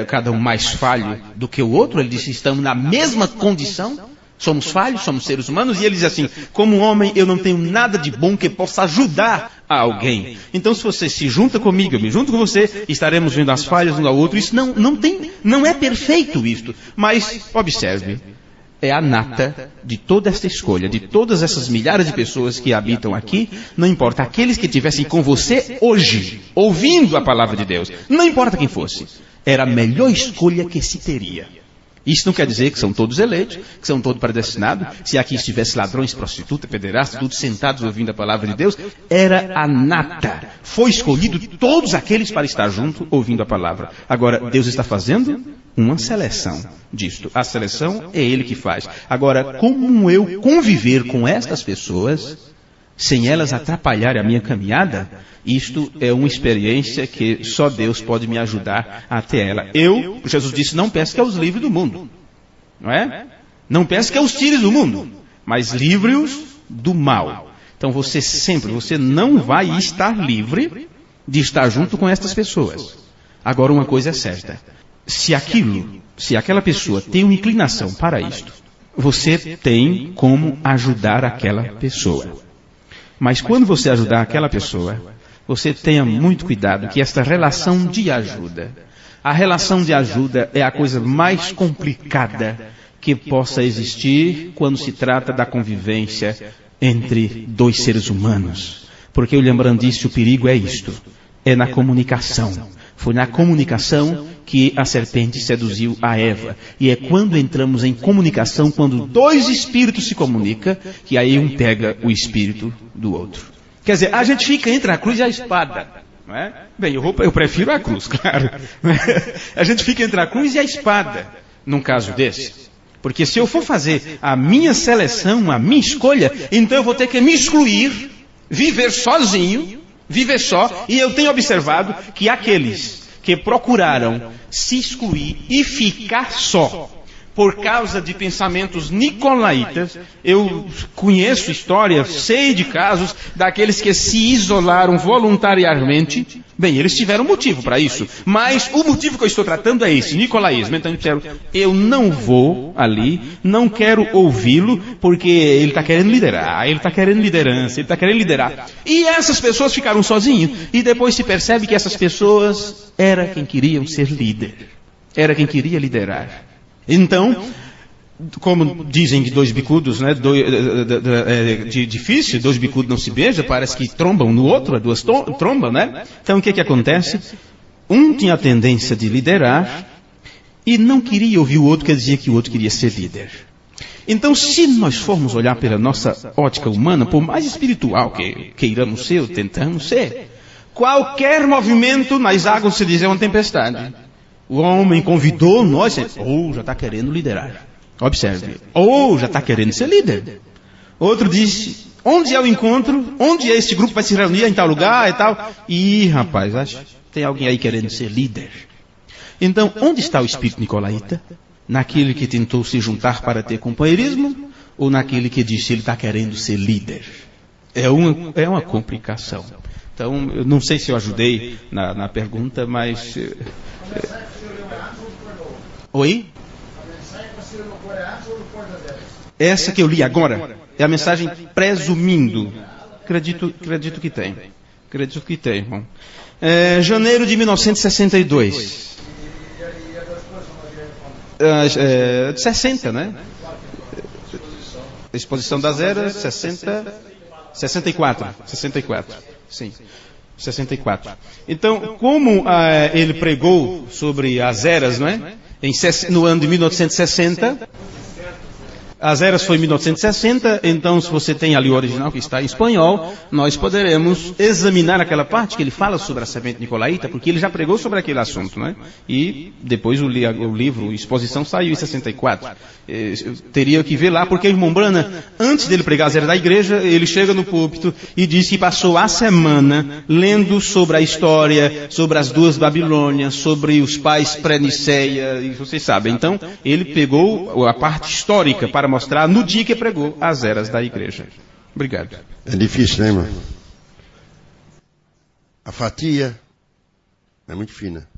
cada um mais falho do que o outro. Ele disse, estamos na mesma condição, somos falhos, somos seres humanos. E ele diz assim, como homem eu não tenho nada de bom que possa ajudar a alguém. Então se você se junta comigo, eu me junto com você, estaremos vendo as falhas um ao outro. Isso não é perfeito isto. Mas observe, é a nata de toda esta escolha, de todas essas milhares de pessoas que habitam aqui, não importa, aqueles que estivessem com você hoje, ouvindo a palavra de Deus, não importa quem fosse, era a melhor escolha que se teria. Isso não quer dizer que são todos eleitos, que são todos predestinados. Se aqui estivesse ladrões, prostitutas, pederastas, todos sentados ouvindo a palavra de Deus, era a nata. Foi escolhido todos aqueles para estar junto ouvindo a palavra. Agora, Deus está fazendo uma seleção disto. A seleção é Ele que faz. Agora, como eu conviver com estas pessoas, sem elas atrapalharem a minha caminhada, isto é uma experiência que só Deus pode me ajudar até ela. Jesus disse, não pense que eu os livre do mundo. Não é? Não pense que eu os tire do mundo, mas livre-os do mal. Então você não vai estar livre de estar junto com estas pessoas. Agora uma coisa é certa. Se aquela pessoa tem uma inclinação para isto, você tem como ajudar aquela pessoa. Mas quando você ajudar aquela pessoa, você tenha muito cuidado que esta relação de ajuda, a relação de ajuda é a coisa mais complicada que possa existir quando se trata da convivência entre dois seres humanos. Porque o lembrando disso, o perigo é isto, é na comunicação. Foi na comunicação que a serpente seduziu a Eva. E é quando entramos em comunicação, quando dois espíritos se comunicam, que aí um pega o espírito do outro. Quer dizer, a gente fica entre a cruz e a espada. Não é? Bem, eu prefiro a cruz, claro. A gente fica entre a cruz e a espada, num caso desse. Porque se eu for fazer a minha seleção, a minha escolha, então eu vou ter que me excluir, viver sozinho, viver só, e eu tenho observado que aqueles que procuraram se excluir e ficar só, por causa de pensamentos nicolaítas, eu conheço histórias, sei de casos daqueles que se isolaram voluntariamente. Bem, eles tiveram motivo para isso, mas o motivo que eu estou tratando é esse, nicolaísmo. Então disseram, eu não vou ali, não quero ouvi-lo, porque ele está querendo liderar, ele está querendo liderança, ele está querendo liderar. E essas pessoas ficaram sozinhas, e depois se percebe que essas pessoas eram quem queriam ser líder, era quem queria liderar. Então, como dizem de dois bicudos, né, difícil, dois bicudos não se beijam, parece que trombam no outro, duas trombam, né? Então o que acontece? Um tinha a tendência de liderar e não queria ouvir o outro que dizia que o outro queria ser líder. Então, se nós formos olhar pela nossa ótica humana, por mais espiritual que queiramos ser, ou tentamos ser, qualquer movimento nas águas se diz é uma tempestade. O homem convidou nós, já está querendo liderar. Observe, já está querendo ser líder. Outro disse, onde é o encontro? Onde este grupo vai se reunir em tal lugar e tal? Rapaz, acho que tem alguém aí querendo ser líder. Então, onde está o espírito nicolaíta? Naquele que tentou se juntar para ter companheirismo? Ou naquele que disse ele está querendo ser líder? É uma complicação. Então, eu não sei se eu ajudei na pergunta, mas... Oi? Essa que eu li agora é a mensagem presumindo. Acredito que tem. Acredito que tem, irmão. Janeiro de 1962. 60, né? Exposição das Eras, 64. Sim. 64. Então, como ele pregou sobre as eras, não é? No ano de 1960, As Eras foi em 1960, então se você tem ali o original que está em espanhol, nós poderemos examinar aquela parte que ele fala sobre a semente nicolaíta, porque ele já pregou sobre aquele assunto, né? E depois o livro Exposição saiu em 64. Eu teria que ver lá, porque o irmão Brana, antes dele pregar as Eras da igreja, ele chega no púlpito e diz que passou a semana lendo sobre a história, sobre as duas Babilônias, sobre os pais pré-Niceia, e vocês sabem. Então, ele pegou a parte histórica para mostrar no dia que pregou as Eras da igreja. Obrigado. É difícil, né, irmão? A fatia é muito fina,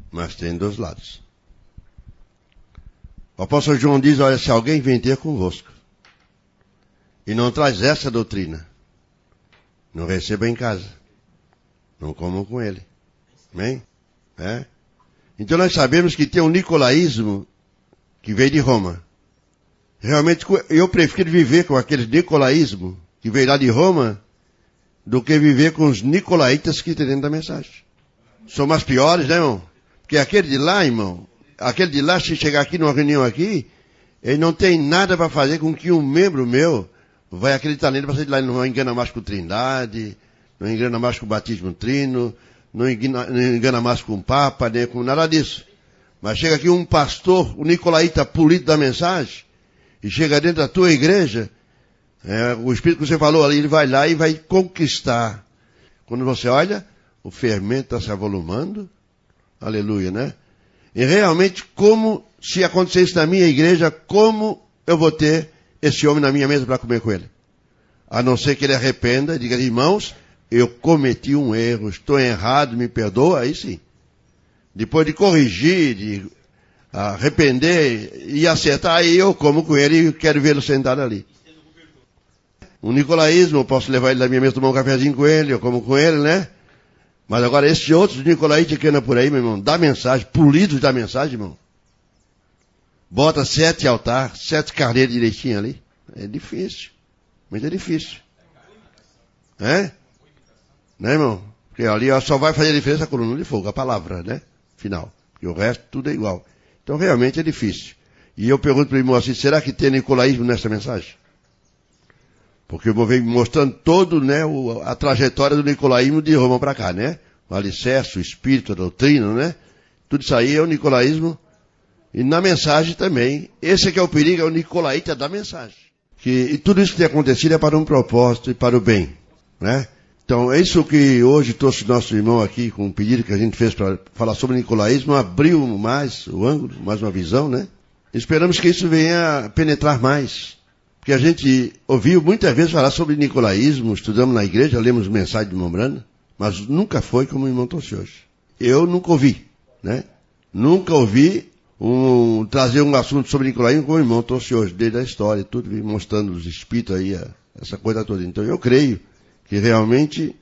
mas tem dois lados. O apóstolo João diz, olha, se alguém vem ter convosco e não traz essa doutrina, não receba em casa, não comam com ele. Amém? É? Então nós sabemos que tem um nicolaísmo que veio de Roma. Realmente eu prefiro viver com aquele nicolaísmo que veio lá de Roma do que viver com os nicolaitas que tem dentro da mensagem. São mais piores, né, irmão? Porque aquele de lá, irmão, aquele de lá, se chegar aqui numa reunião aqui, ele não tem nada para fazer com que um membro meu vai acreditar nele para sair de lá. Ele não engana mais com Trindade, não engana mais com o batismo trino, não engana mais com o Papa, nem com nada disso. Mas chega aqui um pastor, um nicolaíta polido da mensagem, e chega dentro da tua igreja, o Espírito que você falou ali, ele vai lá e vai conquistar. Quando você olha, o fermento está se avolumando, aleluia, né? E realmente, como se acontecer isso na minha igreja, como eu vou ter esse homem na minha mesa para comer com ele? A não ser que ele arrependa e diga, irmãos, eu cometi um erro, estou errado, me perdoa, aí sim. Depois de corrigir, de arrepender e acertar, aí eu como com ele e quero vê-lo sentado ali. O nicolaísmo, eu posso levar ele na minha mesa, tomar um cafezinho com ele, eu como com ele, né? Mas agora esses outros nicolaítas que andam por aí, meu irmão, dá mensagem, polidos da mensagem, irmão. Bota 7 altar, 7 carneiros direitinho ali. É difícil. Mas é difícil. É? Né, irmão? Porque ali só vai fazer a diferença a coluna de fogo, a palavra, né? Final. E o resto tudo é igual. Então realmente é difícil. E eu pergunto para o irmão assim, será que tem nicolaísmo nessa mensagem? Porque eu vou ver mostrando todo, né, a trajetória do nicolaísmo de Roma para cá, né? O alicerce, o espírito, a doutrina, né? Tudo isso aí é o nicolaísmo. E na mensagem também. Esse é que é o perigo, é o nicolaíta da mensagem. E tudo isso que tem acontecido é para um propósito e para o bem, né? Então, é isso que hoje trouxe nosso irmão aqui com um pedido que a gente fez para falar sobre o nicolaísmo, abriu mais o ângulo, mais uma visão, né? Esperamos que isso venha penetrar mais. Porque a gente ouviu muitas vezes falar sobre nicolaísmo, estudamos na igreja, lemos mensagem de irmão Brana, mas nunca foi como o irmão trouxe hoje. Eu nunca ouvi, né? Nunca ouvi trazer um assunto sobre nicolaísmo como o irmão trouxe hoje, desde a história, tudo mostrando os espíritos aí, essa coisa toda. Então eu creio que realmente,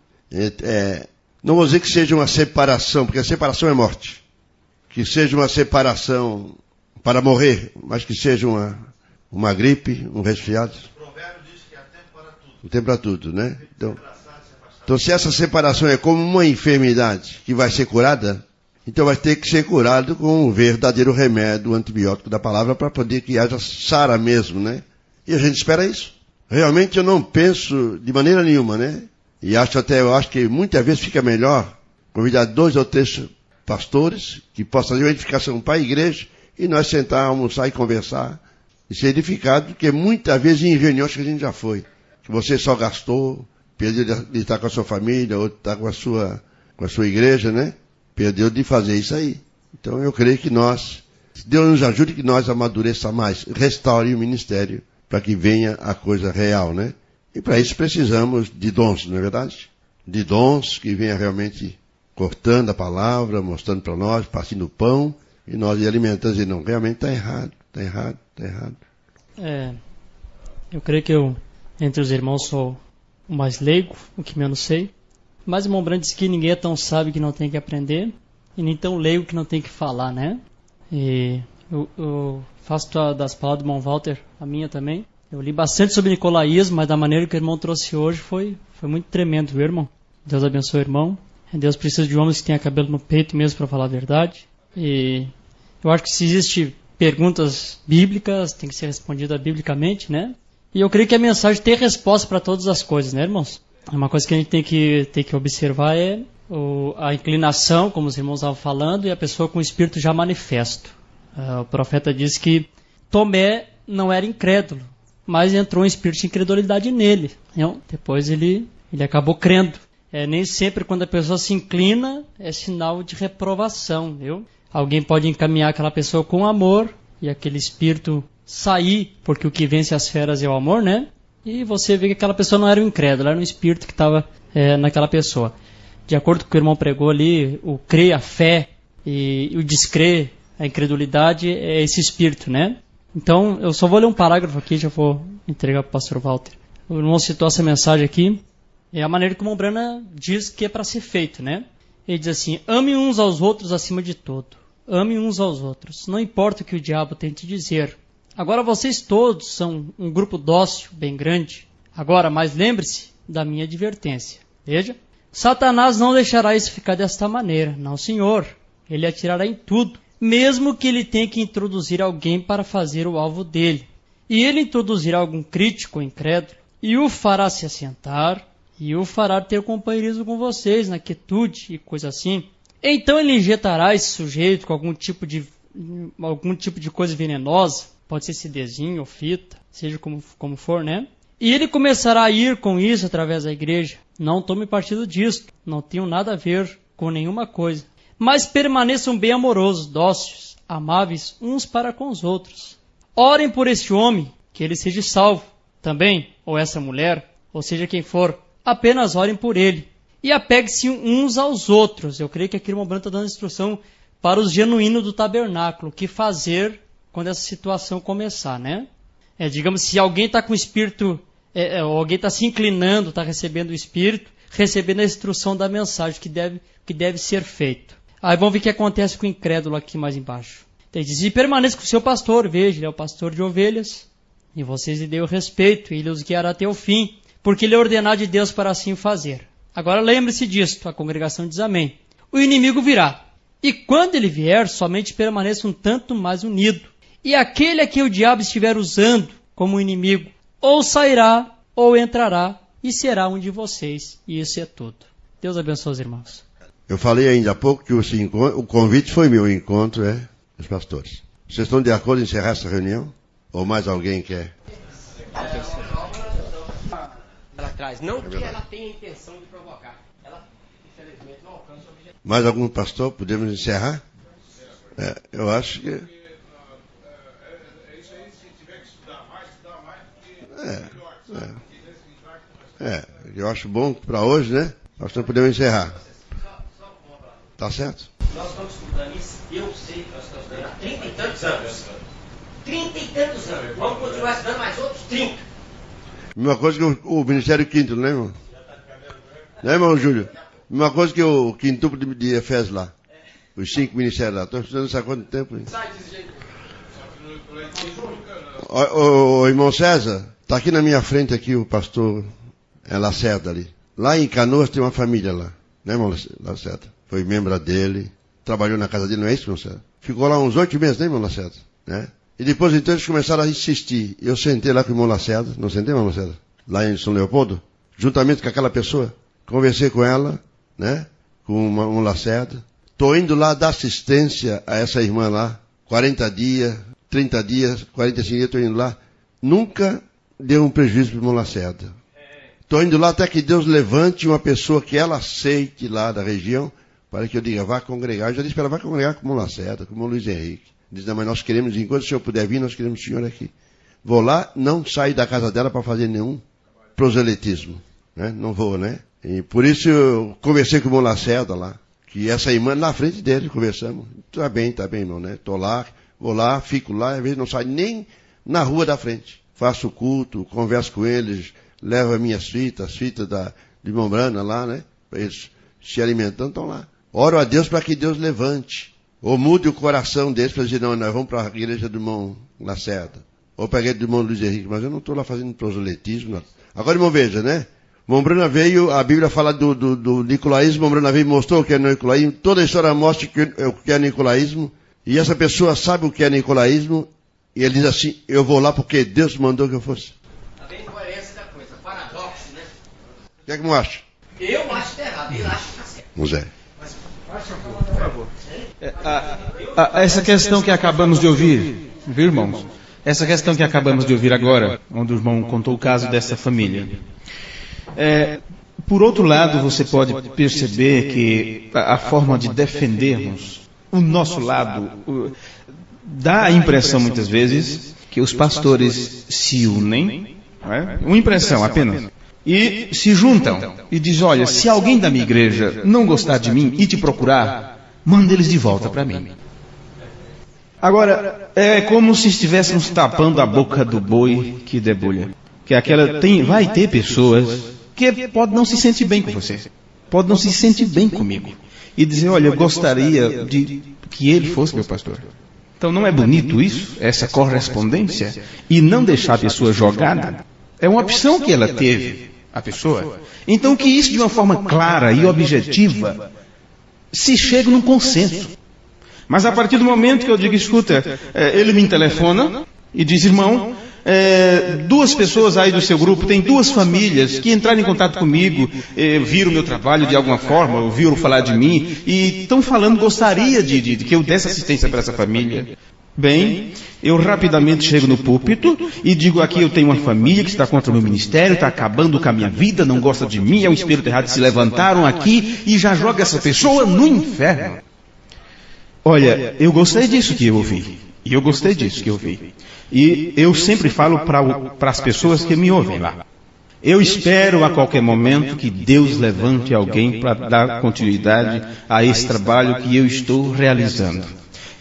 não vou dizer que seja uma separação, porque a separação é morte. Que seja uma separação para morrer, mas que seja uma gripe, um resfriado. O provérbio diz que há tempo para tudo. O tempo para tudo, né? Então, se essa separação é como uma enfermidade que vai ser curada, então vai ter que ser curado com um verdadeiro remédio, o antibiótico da palavra, para poder que haja sara mesmo, né? E a gente espera isso. Realmente eu não penso de maneira nenhuma, né? E eu acho que muitas vezes fica melhor convidar 2 ou 3 pastores que possam fazer uma edificação para a igreja e nós sentar, almoçar e conversar e ser edificado, porque muitas vezes em reuniões que a gente já foi, que você só gastou, perdeu de estar com a sua família, ou estar com a sua igreja, né? Perdeu de fazer isso aí. Então eu creio que nós, se Deus nos ajude, que nós amadureça mais, restaure o ministério, para que venha a coisa real, né? E para isso precisamos de dons, não é verdade? De dons que venha realmente cortando a palavra, mostrando para nós, partindo o pão, e nós alimentando, dizendo, não, realmente está errado, está errado, está errado. Eu creio que eu, entre os irmãos, sou o mais leigo, o que menos sei. Mas o irmão Brana disse que ninguém é tão sábio que não tem que aprender, e nem tão leigo que não tem que falar, né? E eu faço das palavras do irmão Walter a minha também. Eu li bastante sobre nicolaísmo, mas da maneira que o irmão trouxe hoje foi muito tremendo, viu, irmão? Deus abençoe o irmão. Deus precisa de homens que tenham cabelo no peito mesmo para falar a verdade. E eu acho que se existe perguntas bíblicas, tem que ser respondida biblicamente, né? E eu creio que a mensagem tem resposta para todas as coisas, né, irmãos? Uma coisa que a gente tem que observar é a inclinação, como os irmãos estavam falando, e a pessoa com o espírito já manifesto. O profeta diz que Tomé não era incrédulo, mas entrou um espírito de incredulidade nele. Então, depois ele acabou crendo. Nem sempre quando a pessoa se inclina é sinal de reprovação, viu? Alguém pode encaminhar aquela pessoa com amor e aquele espírito sair, porque o que vence as feras é o amor, né? E você vê que aquela pessoa não era um incrédulo, era um espírito que estava naquela pessoa. De acordo com o que o irmão pregou ali, o crer, a fé e o descrer, a incredulidade, é esse espírito, né? Então, eu só vou ler um parágrafo aqui, já vou entregar para o pastor Walter. O irmão citou essa mensagem aqui, é a maneira como o Brana diz que é para ser feito, né? Ele diz assim: ame uns aos outros acima de tudo. Ame uns aos outros. Não importa o que o diabo tente dizer. Agora vocês todos são um grupo dócil, bem grande. Agora, mas lembre-se da minha advertência. Veja, Satanás não deixará isso ficar desta maneira. Não, senhor. Ele atirará em tudo, mesmo que ele tenha que introduzir alguém para fazer o alvo dele. E ele introduzirá algum crítico ou incrédulo, e o fará se assentar, e o fará ter companheirismo com vocês na quietude e coisa assim. Então ele injetará esse sujeito com algum tipo de coisa venenosa, pode ser CDzinho ou fita, seja como for, né? E ele começará a ir com isso através da igreja. Não tome partido disto, não tenho nada a ver com nenhuma coisa. Mas permaneçam bem amorosos, dóceis, amáveis uns para com os outros. Orem por este homem, que ele seja salvo. Também, ou essa mulher, ou seja quem for, apenas orem por ele. E apegue-se uns aos outros. Eu creio que aqui o irmão Branco está dando instrução para os genuínos do tabernáculo. O que fazer quando essa situação começar, né? Digamos, se alguém está com o espírito, alguém está se inclinando, está recebendo o espírito, recebendo a instrução da mensagem que deve ser feito. Aí vamos ver o que acontece com o incrédulo aqui mais embaixo. Ele diz: e permaneça com o seu pastor, veja, ele é o pastor de ovelhas, e vocês lhe dêem o respeito, e ele os guiará até o fim, porque ele é ordenado de Deus para assim fazer. Agora lembre-se disto, a congregação diz amém. O inimigo virá, e quando ele vier, somente permaneça um tanto mais unido. E aquele a que o diabo estiver usando como inimigo, ou sairá, ou entrará, e será um de vocês. E isso é tudo. Deus abençoe os irmãos. Eu falei ainda há pouco que o convite foi meu, o encontro dos pastores. Vocês estão de acordo em encerrar essa reunião? Ou mais alguém quer? Ela traz, não que ela tenha intenção de provocar. Ela, infelizmente, não alcança o objetivo. Mais algum pastor? Podemos encerrar? Eu acho que... Isso aí, se tiver que estudar mais, porque eu acho bom para hoje, né? Nós não podemos encerrar. Tá certo? Nós estamos estudando isso, eu sei que nós estamos estudando há 30 e tantos anos. 30 e tantos anos. Vamos continuar estudando mais outros 30. Mesma coisa que o Ministério Quinto, não é, irmão? Não é, irmão Júlio? Mesma coisa que o quintuplo de Efésios lá. Os 5 ministérios lá. Estão estudando isso há quanto tempo? Hein? Sai desse jeito. O irmão César, está aqui na minha frente aqui o pastor Lacerda ali. Lá em Canoas tem uma família lá. Né, irmão Lacerda? Foi membro dele, trabalhou na casa dele, não é isso, irmão Lacerda? Ficou lá uns 8 meses, né, irmão Lacerda? Né? E depois então eles começaram a insistir. Eu sentei lá com o irmão Lacerda, não sentei, irmão Lacerda? Lá em São Leopoldo, juntamente com aquela pessoa. Conversei com ela, né? Com o irmão Lacerda. Estou indo lá dar assistência a essa irmã lá. 40 dias, 30 dias, 45 dias, estou indo lá. Nunca deu um prejuízo para o irmão Lacerda. Estou indo lá até que Deus levante uma pessoa que ela aceite lá da região, para que eu diga, vá congregar. Eu já disse para ela, vá congregar com o irmão Lacerda, com o irmão Luiz Henrique. Diz, não, mas nós queremos, enquanto o senhor puder vir, nós queremos o senhor aqui. Vou lá, não saio da casa dela para fazer nenhum proselitismo. Né? Não vou, né? E por isso eu conversei com o irmão Lacerda lá, que essa irmã na frente dele, conversamos. Tá bem, irmão, né? Tô lá, vou lá, fico lá, às vezes não saio nem na rua da frente. Faço o culto, converso com eles, levo as minhas fitas, as fitas de irmão Brana lá, né? Para eles se alimentando, estão lá. Oro a Deus para que Deus levante. Ou mude o coração deles para dizer, não, nós vamos para a igreja do irmão Lacerda. Ou para a igreja do irmão Luiz Henrique. Mas eu não estou lá fazendo proselitismo. Não. Agora, irmão, veja, né? Irmão Brana veio, a Bíblia fala do nicolaísmo, irmão Brana veio e mostrou o que é nicolaísmo. Toda a história mostra o que é nicolaísmo. E essa pessoa sabe o que é nicolaísmo e ele diz assim, eu vou lá porque Deus mandou que eu fosse. Tá bem incoerência da coisa, paradoxo, né? O que é que não acha? Eu acho que tá errado, ele acha que tá certo. José. Por favor. Essa questão que acabamos de ouvir, viu, irmãos? Essa questão que acabamos de ouvir agora, onde o irmão contou o caso dessa família. Por outro lado, você pode perceber que a forma de defendermos o nosso lado dá a impressão, muitas vezes, que os pastores se unem, não é? Uma impressão apenas, e se juntam e dizem, olha, se alguém da minha igreja não gostar de mim e te procurar, manda eles de volta para mim. Agora, é como se estivéssemos tapando a boca do boi que debulha. Que vai ter pessoas que podem não se sentir bem com você, podem não se sentir bem comigo, e dizer, olha, eu gostaria de que ele fosse meu pastor. Então não é bonito isso, essa correspondência, e não deixar a pessoa jogada? É uma opção que ela teve, a pessoa. Então que isso de uma forma clara e objetiva se chegue num consenso. Mas a partir do momento que eu digo, escuta, ele me telefona e diz, irmão, duas pessoas aí do seu grupo, tem duas famílias que entraram em contato comigo, viram o meu trabalho de alguma forma, ouviram falar de mim, e estão falando, gostaria de que eu desse assistência para essa família. Bem, eu rapidamente chego no púlpito e digo, aqui eu tenho uma família que está contra o meu ministério, está acabando com a minha vida, não gosta de mim, é um espírito errado, se levantaram aqui e já joga essa pessoa no inferno. Olha, eu gostei disso que eu ouvi. E eu gostei disso que eu ouvi. E eu sempre falo para as pessoas que me ouvem lá. Eu espero a qualquer momento que Deus levante alguém para dar continuidade a esse trabalho que eu estou realizando.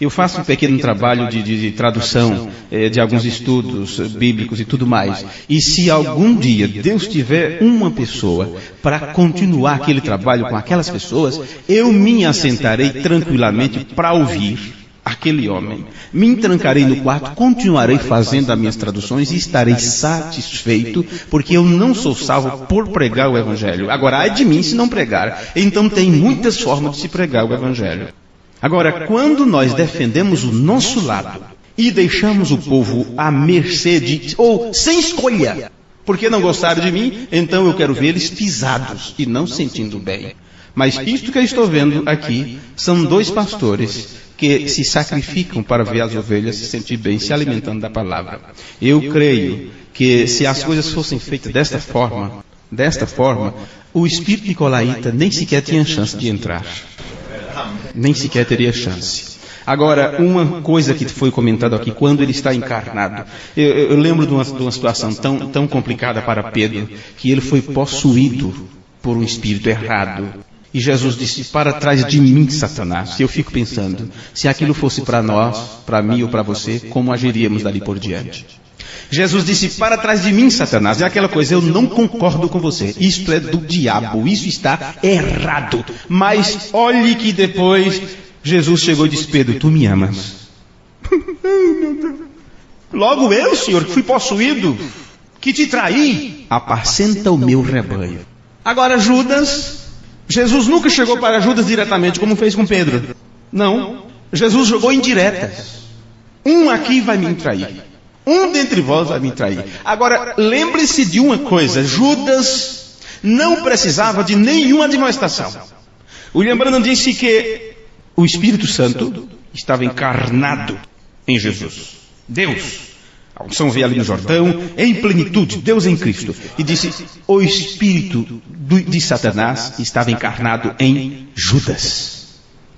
Eu faço um pequeno trabalho de tradução de alguns estudos bíblicos e tudo mais. E se algum dia Deus tiver uma pessoa para continuar aquele trabalho com aquelas pessoas, eu me assentarei tranquilamente para ouvir aquele homem. Me entrancarei no quarto, continuarei fazendo as minhas traduções e estarei satisfeito, porque eu não sou salvo por pregar o Evangelho. Agora, ai de mim se não pregar. Então tem muitas formas de se pregar o Evangelho. Agora, quando nós defendemos o nosso lado e deixamos o povo à mercê ou sem escolha, porque não gostaram de mim, então eu quero ver eles pisados e não sentindo bem. Mas isto que eu estou vendo aqui são dois pastores que se sacrificam para ver as ovelhas se sentir bem, se alimentando da palavra. Eu creio que se as coisas fossem feitas desta forma, o espírito nicolaíta nem sequer tinha chance de entrar. Nem sequer teria chance. Agora, uma coisa que foi comentada aqui, quando ele está encarnado, eu lembro de uma situação tão complicada para Pedro, que ele foi possuído por um espírito errado. E Jesus disse, para trás de mim, Satanás. E eu fico pensando, se aquilo fosse para nós, para mim ou para você, como agiríamos dali por diante? Jesus disse, para trás de mim, Satanás. É aquela coisa, eu não concordo com você. Isto é do diabo, isso está errado. Mas olhe que depois Jesus chegou e disse, Pedro, tu me amas. Logo eu, Senhor, que fui possuído, que te traí, apacenta o meu rebanho. Agora Judas, Jesus nunca chegou para Judas diretamente, como fez com Pedro. Não, Jesus jogou indiretas. Um aqui vai me trair. Um dentre vós vai me trair. Agora, lembre-se de uma coisa. Judas não precisava de nenhuma admoestação. William Branham disse que o Espírito Santo estava encarnado em Jesus. Deus. A unção veio ali no Jordão, em plenitude, Deus em Cristo. E disse, o Espírito de Satanás estava encarnado em Judas.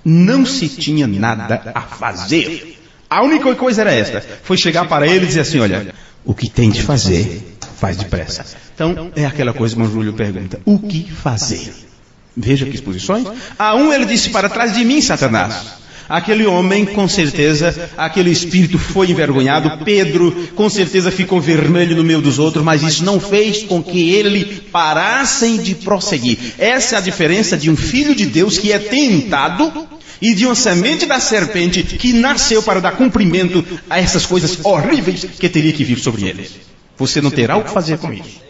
Não se tinha nada a fazer. A única coisa era esta, foi chegar para ele e dizer assim, olha, o que tem de fazer, faz depressa. Então, é aquela coisa que o irmão Júlio pergunta, o que fazer? Veja que exposições. A um ele disse, para trás de mim, Satanás. Aquele homem, com certeza, aquele espírito foi envergonhado. Pedro, com certeza, ficou vermelho no meio dos outros, mas isso não fez com que ele parassem de prosseguir. Essa é a diferença de um filho de Deus que é tentado e de uma semente da serpente que nasceu para dar cumprimento a essas coisas horríveis que teria que vir sobre eles. Você não terá o que fazer com isso.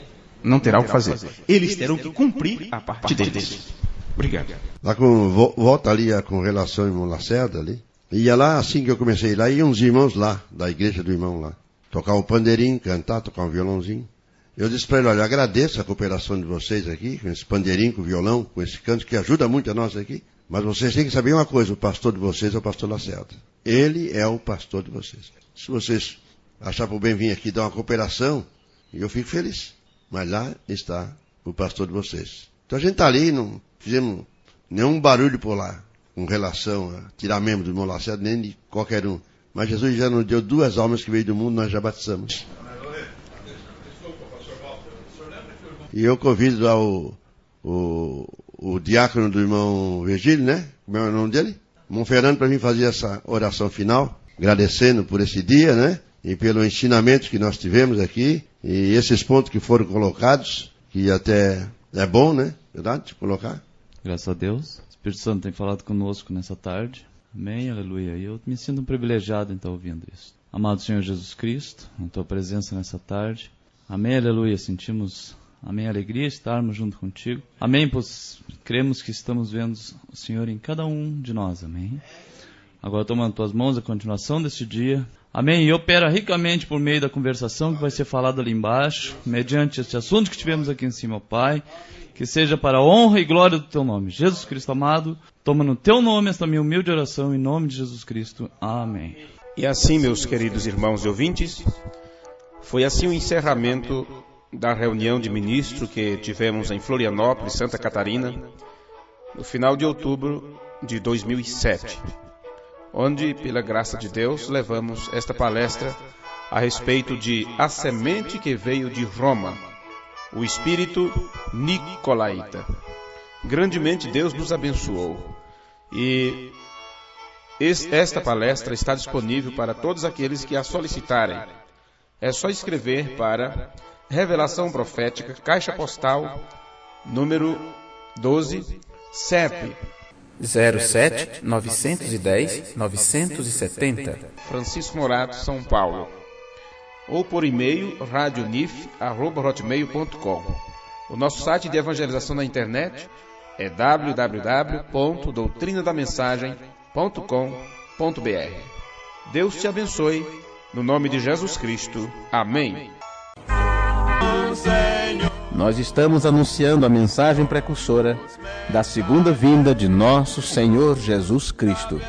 Não terá o que fazer. Eles terão que cumprir a parte deles. Obrigado. Volta ali com relação ao irmão Lacerda ali. Ia lá, assim que eu comecei lá, iam uns irmãos lá, da igreja do irmão lá. Tocar um pandeirinho, cantar, tocar um violãozinho. Eu disse para ele, olha, agradeço a cooperação de vocês aqui, com esse pandeirinho, com o violão, com esse canto, que ajuda muito a nós aqui. Mas vocês têm que saber uma coisa, o pastor de vocês é o pastor Lacerda. Ele é o pastor de vocês. Se vocês acharem por bem vir aqui dar uma cooperação, eu fico feliz. Mas lá está o pastor de vocês. Então a gente está ali, não fizemos nenhum barulho por lá, com relação a tirar membro do irmão Lacerda, nem de qualquer um. Mas Jesus já nos deu 2 almas que veio do mundo, nós já batizamos. E eu convido o diácono do irmão Virgílio, né? Como é o nome dele? Irmão Fernando, para mim fazer essa oração final, agradecendo por esse dia, né? E pelo ensinamento que nós tivemos aqui, e esses pontos que foram colocados, que até é bom, né? Verdade? Colocar. Graças a Deus. O Espírito Santo tem falado conosco nessa tarde. Amém, aleluia. E eu me sinto privilegiado em estar ouvindo isso. Amado Senhor Jesus Cristo, na tua presença nessa tarde. Amém, aleluia. Sentimos, amém, alegria estarmos junto contigo. Amém, pois cremos que estamos vendo o Senhor em cada um de nós. Amém. Agora tomando tuas mãos a continuação deste dia. Amém. E opera ricamente por meio da conversação que vai ser falada ali embaixo, mediante este assunto que tivemos aqui em cima, ó Pai. Que seja para a honra e glória do teu nome. Jesus Cristo amado, toma no teu nome esta minha humilde oração, em nome de Jesus Cristo. Amém. E assim, meus queridos irmãos e ouvintes, foi assim o encerramento da reunião de ministros que tivemos em Florianópolis, Santa Catarina, no final de outubro de 2007, onde, pela graça de Deus, levamos esta palestra a respeito de A Semente que Veio de Roma, o espírito nicolaíta. Grandemente Deus nos abençoou. E esta palestra está disponível para todos aqueles que a solicitarem. É só escrever para Revelação Profética, Caixa Postal, número 12, CEP 07-910-970, Francisco Morato, São Paulo. Ou por e-mail radionif@hotmail.com. O nosso site de evangelização na internet é www.doutrinadamensagem.com.br. Deus te abençoe, no nome de Jesus Cristo. Amém. Nós estamos anunciando a mensagem precursora da segunda vinda de nosso Senhor Jesus Cristo.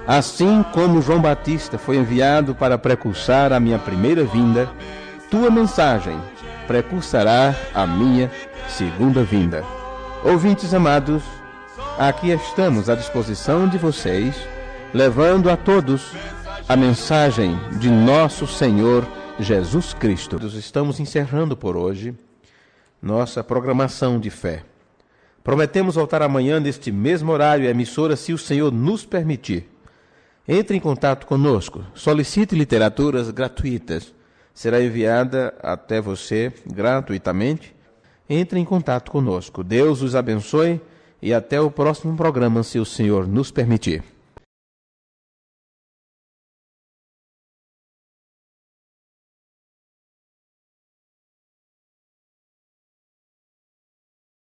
Assim como João Batista foi enviado para precursar a minha primeira vinda, tua mensagem precursará a minha segunda vinda. Ouvintes amados, aqui estamos à disposição de vocês, levando a todos a mensagem de nosso Senhor Jesus Cristo. Estamos encerrando por hoje nossa programação de fé. Prometemos voltar amanhã neste mesmo horário à emissora, se o Senhor nos permitir. Entre em contato conosco, solicite literaturas gratuitas. Será enviada até você gratuitamente. Entre em contato conosco. Deus os abençoe e até o próximo programa, se o Senhor nos permitir.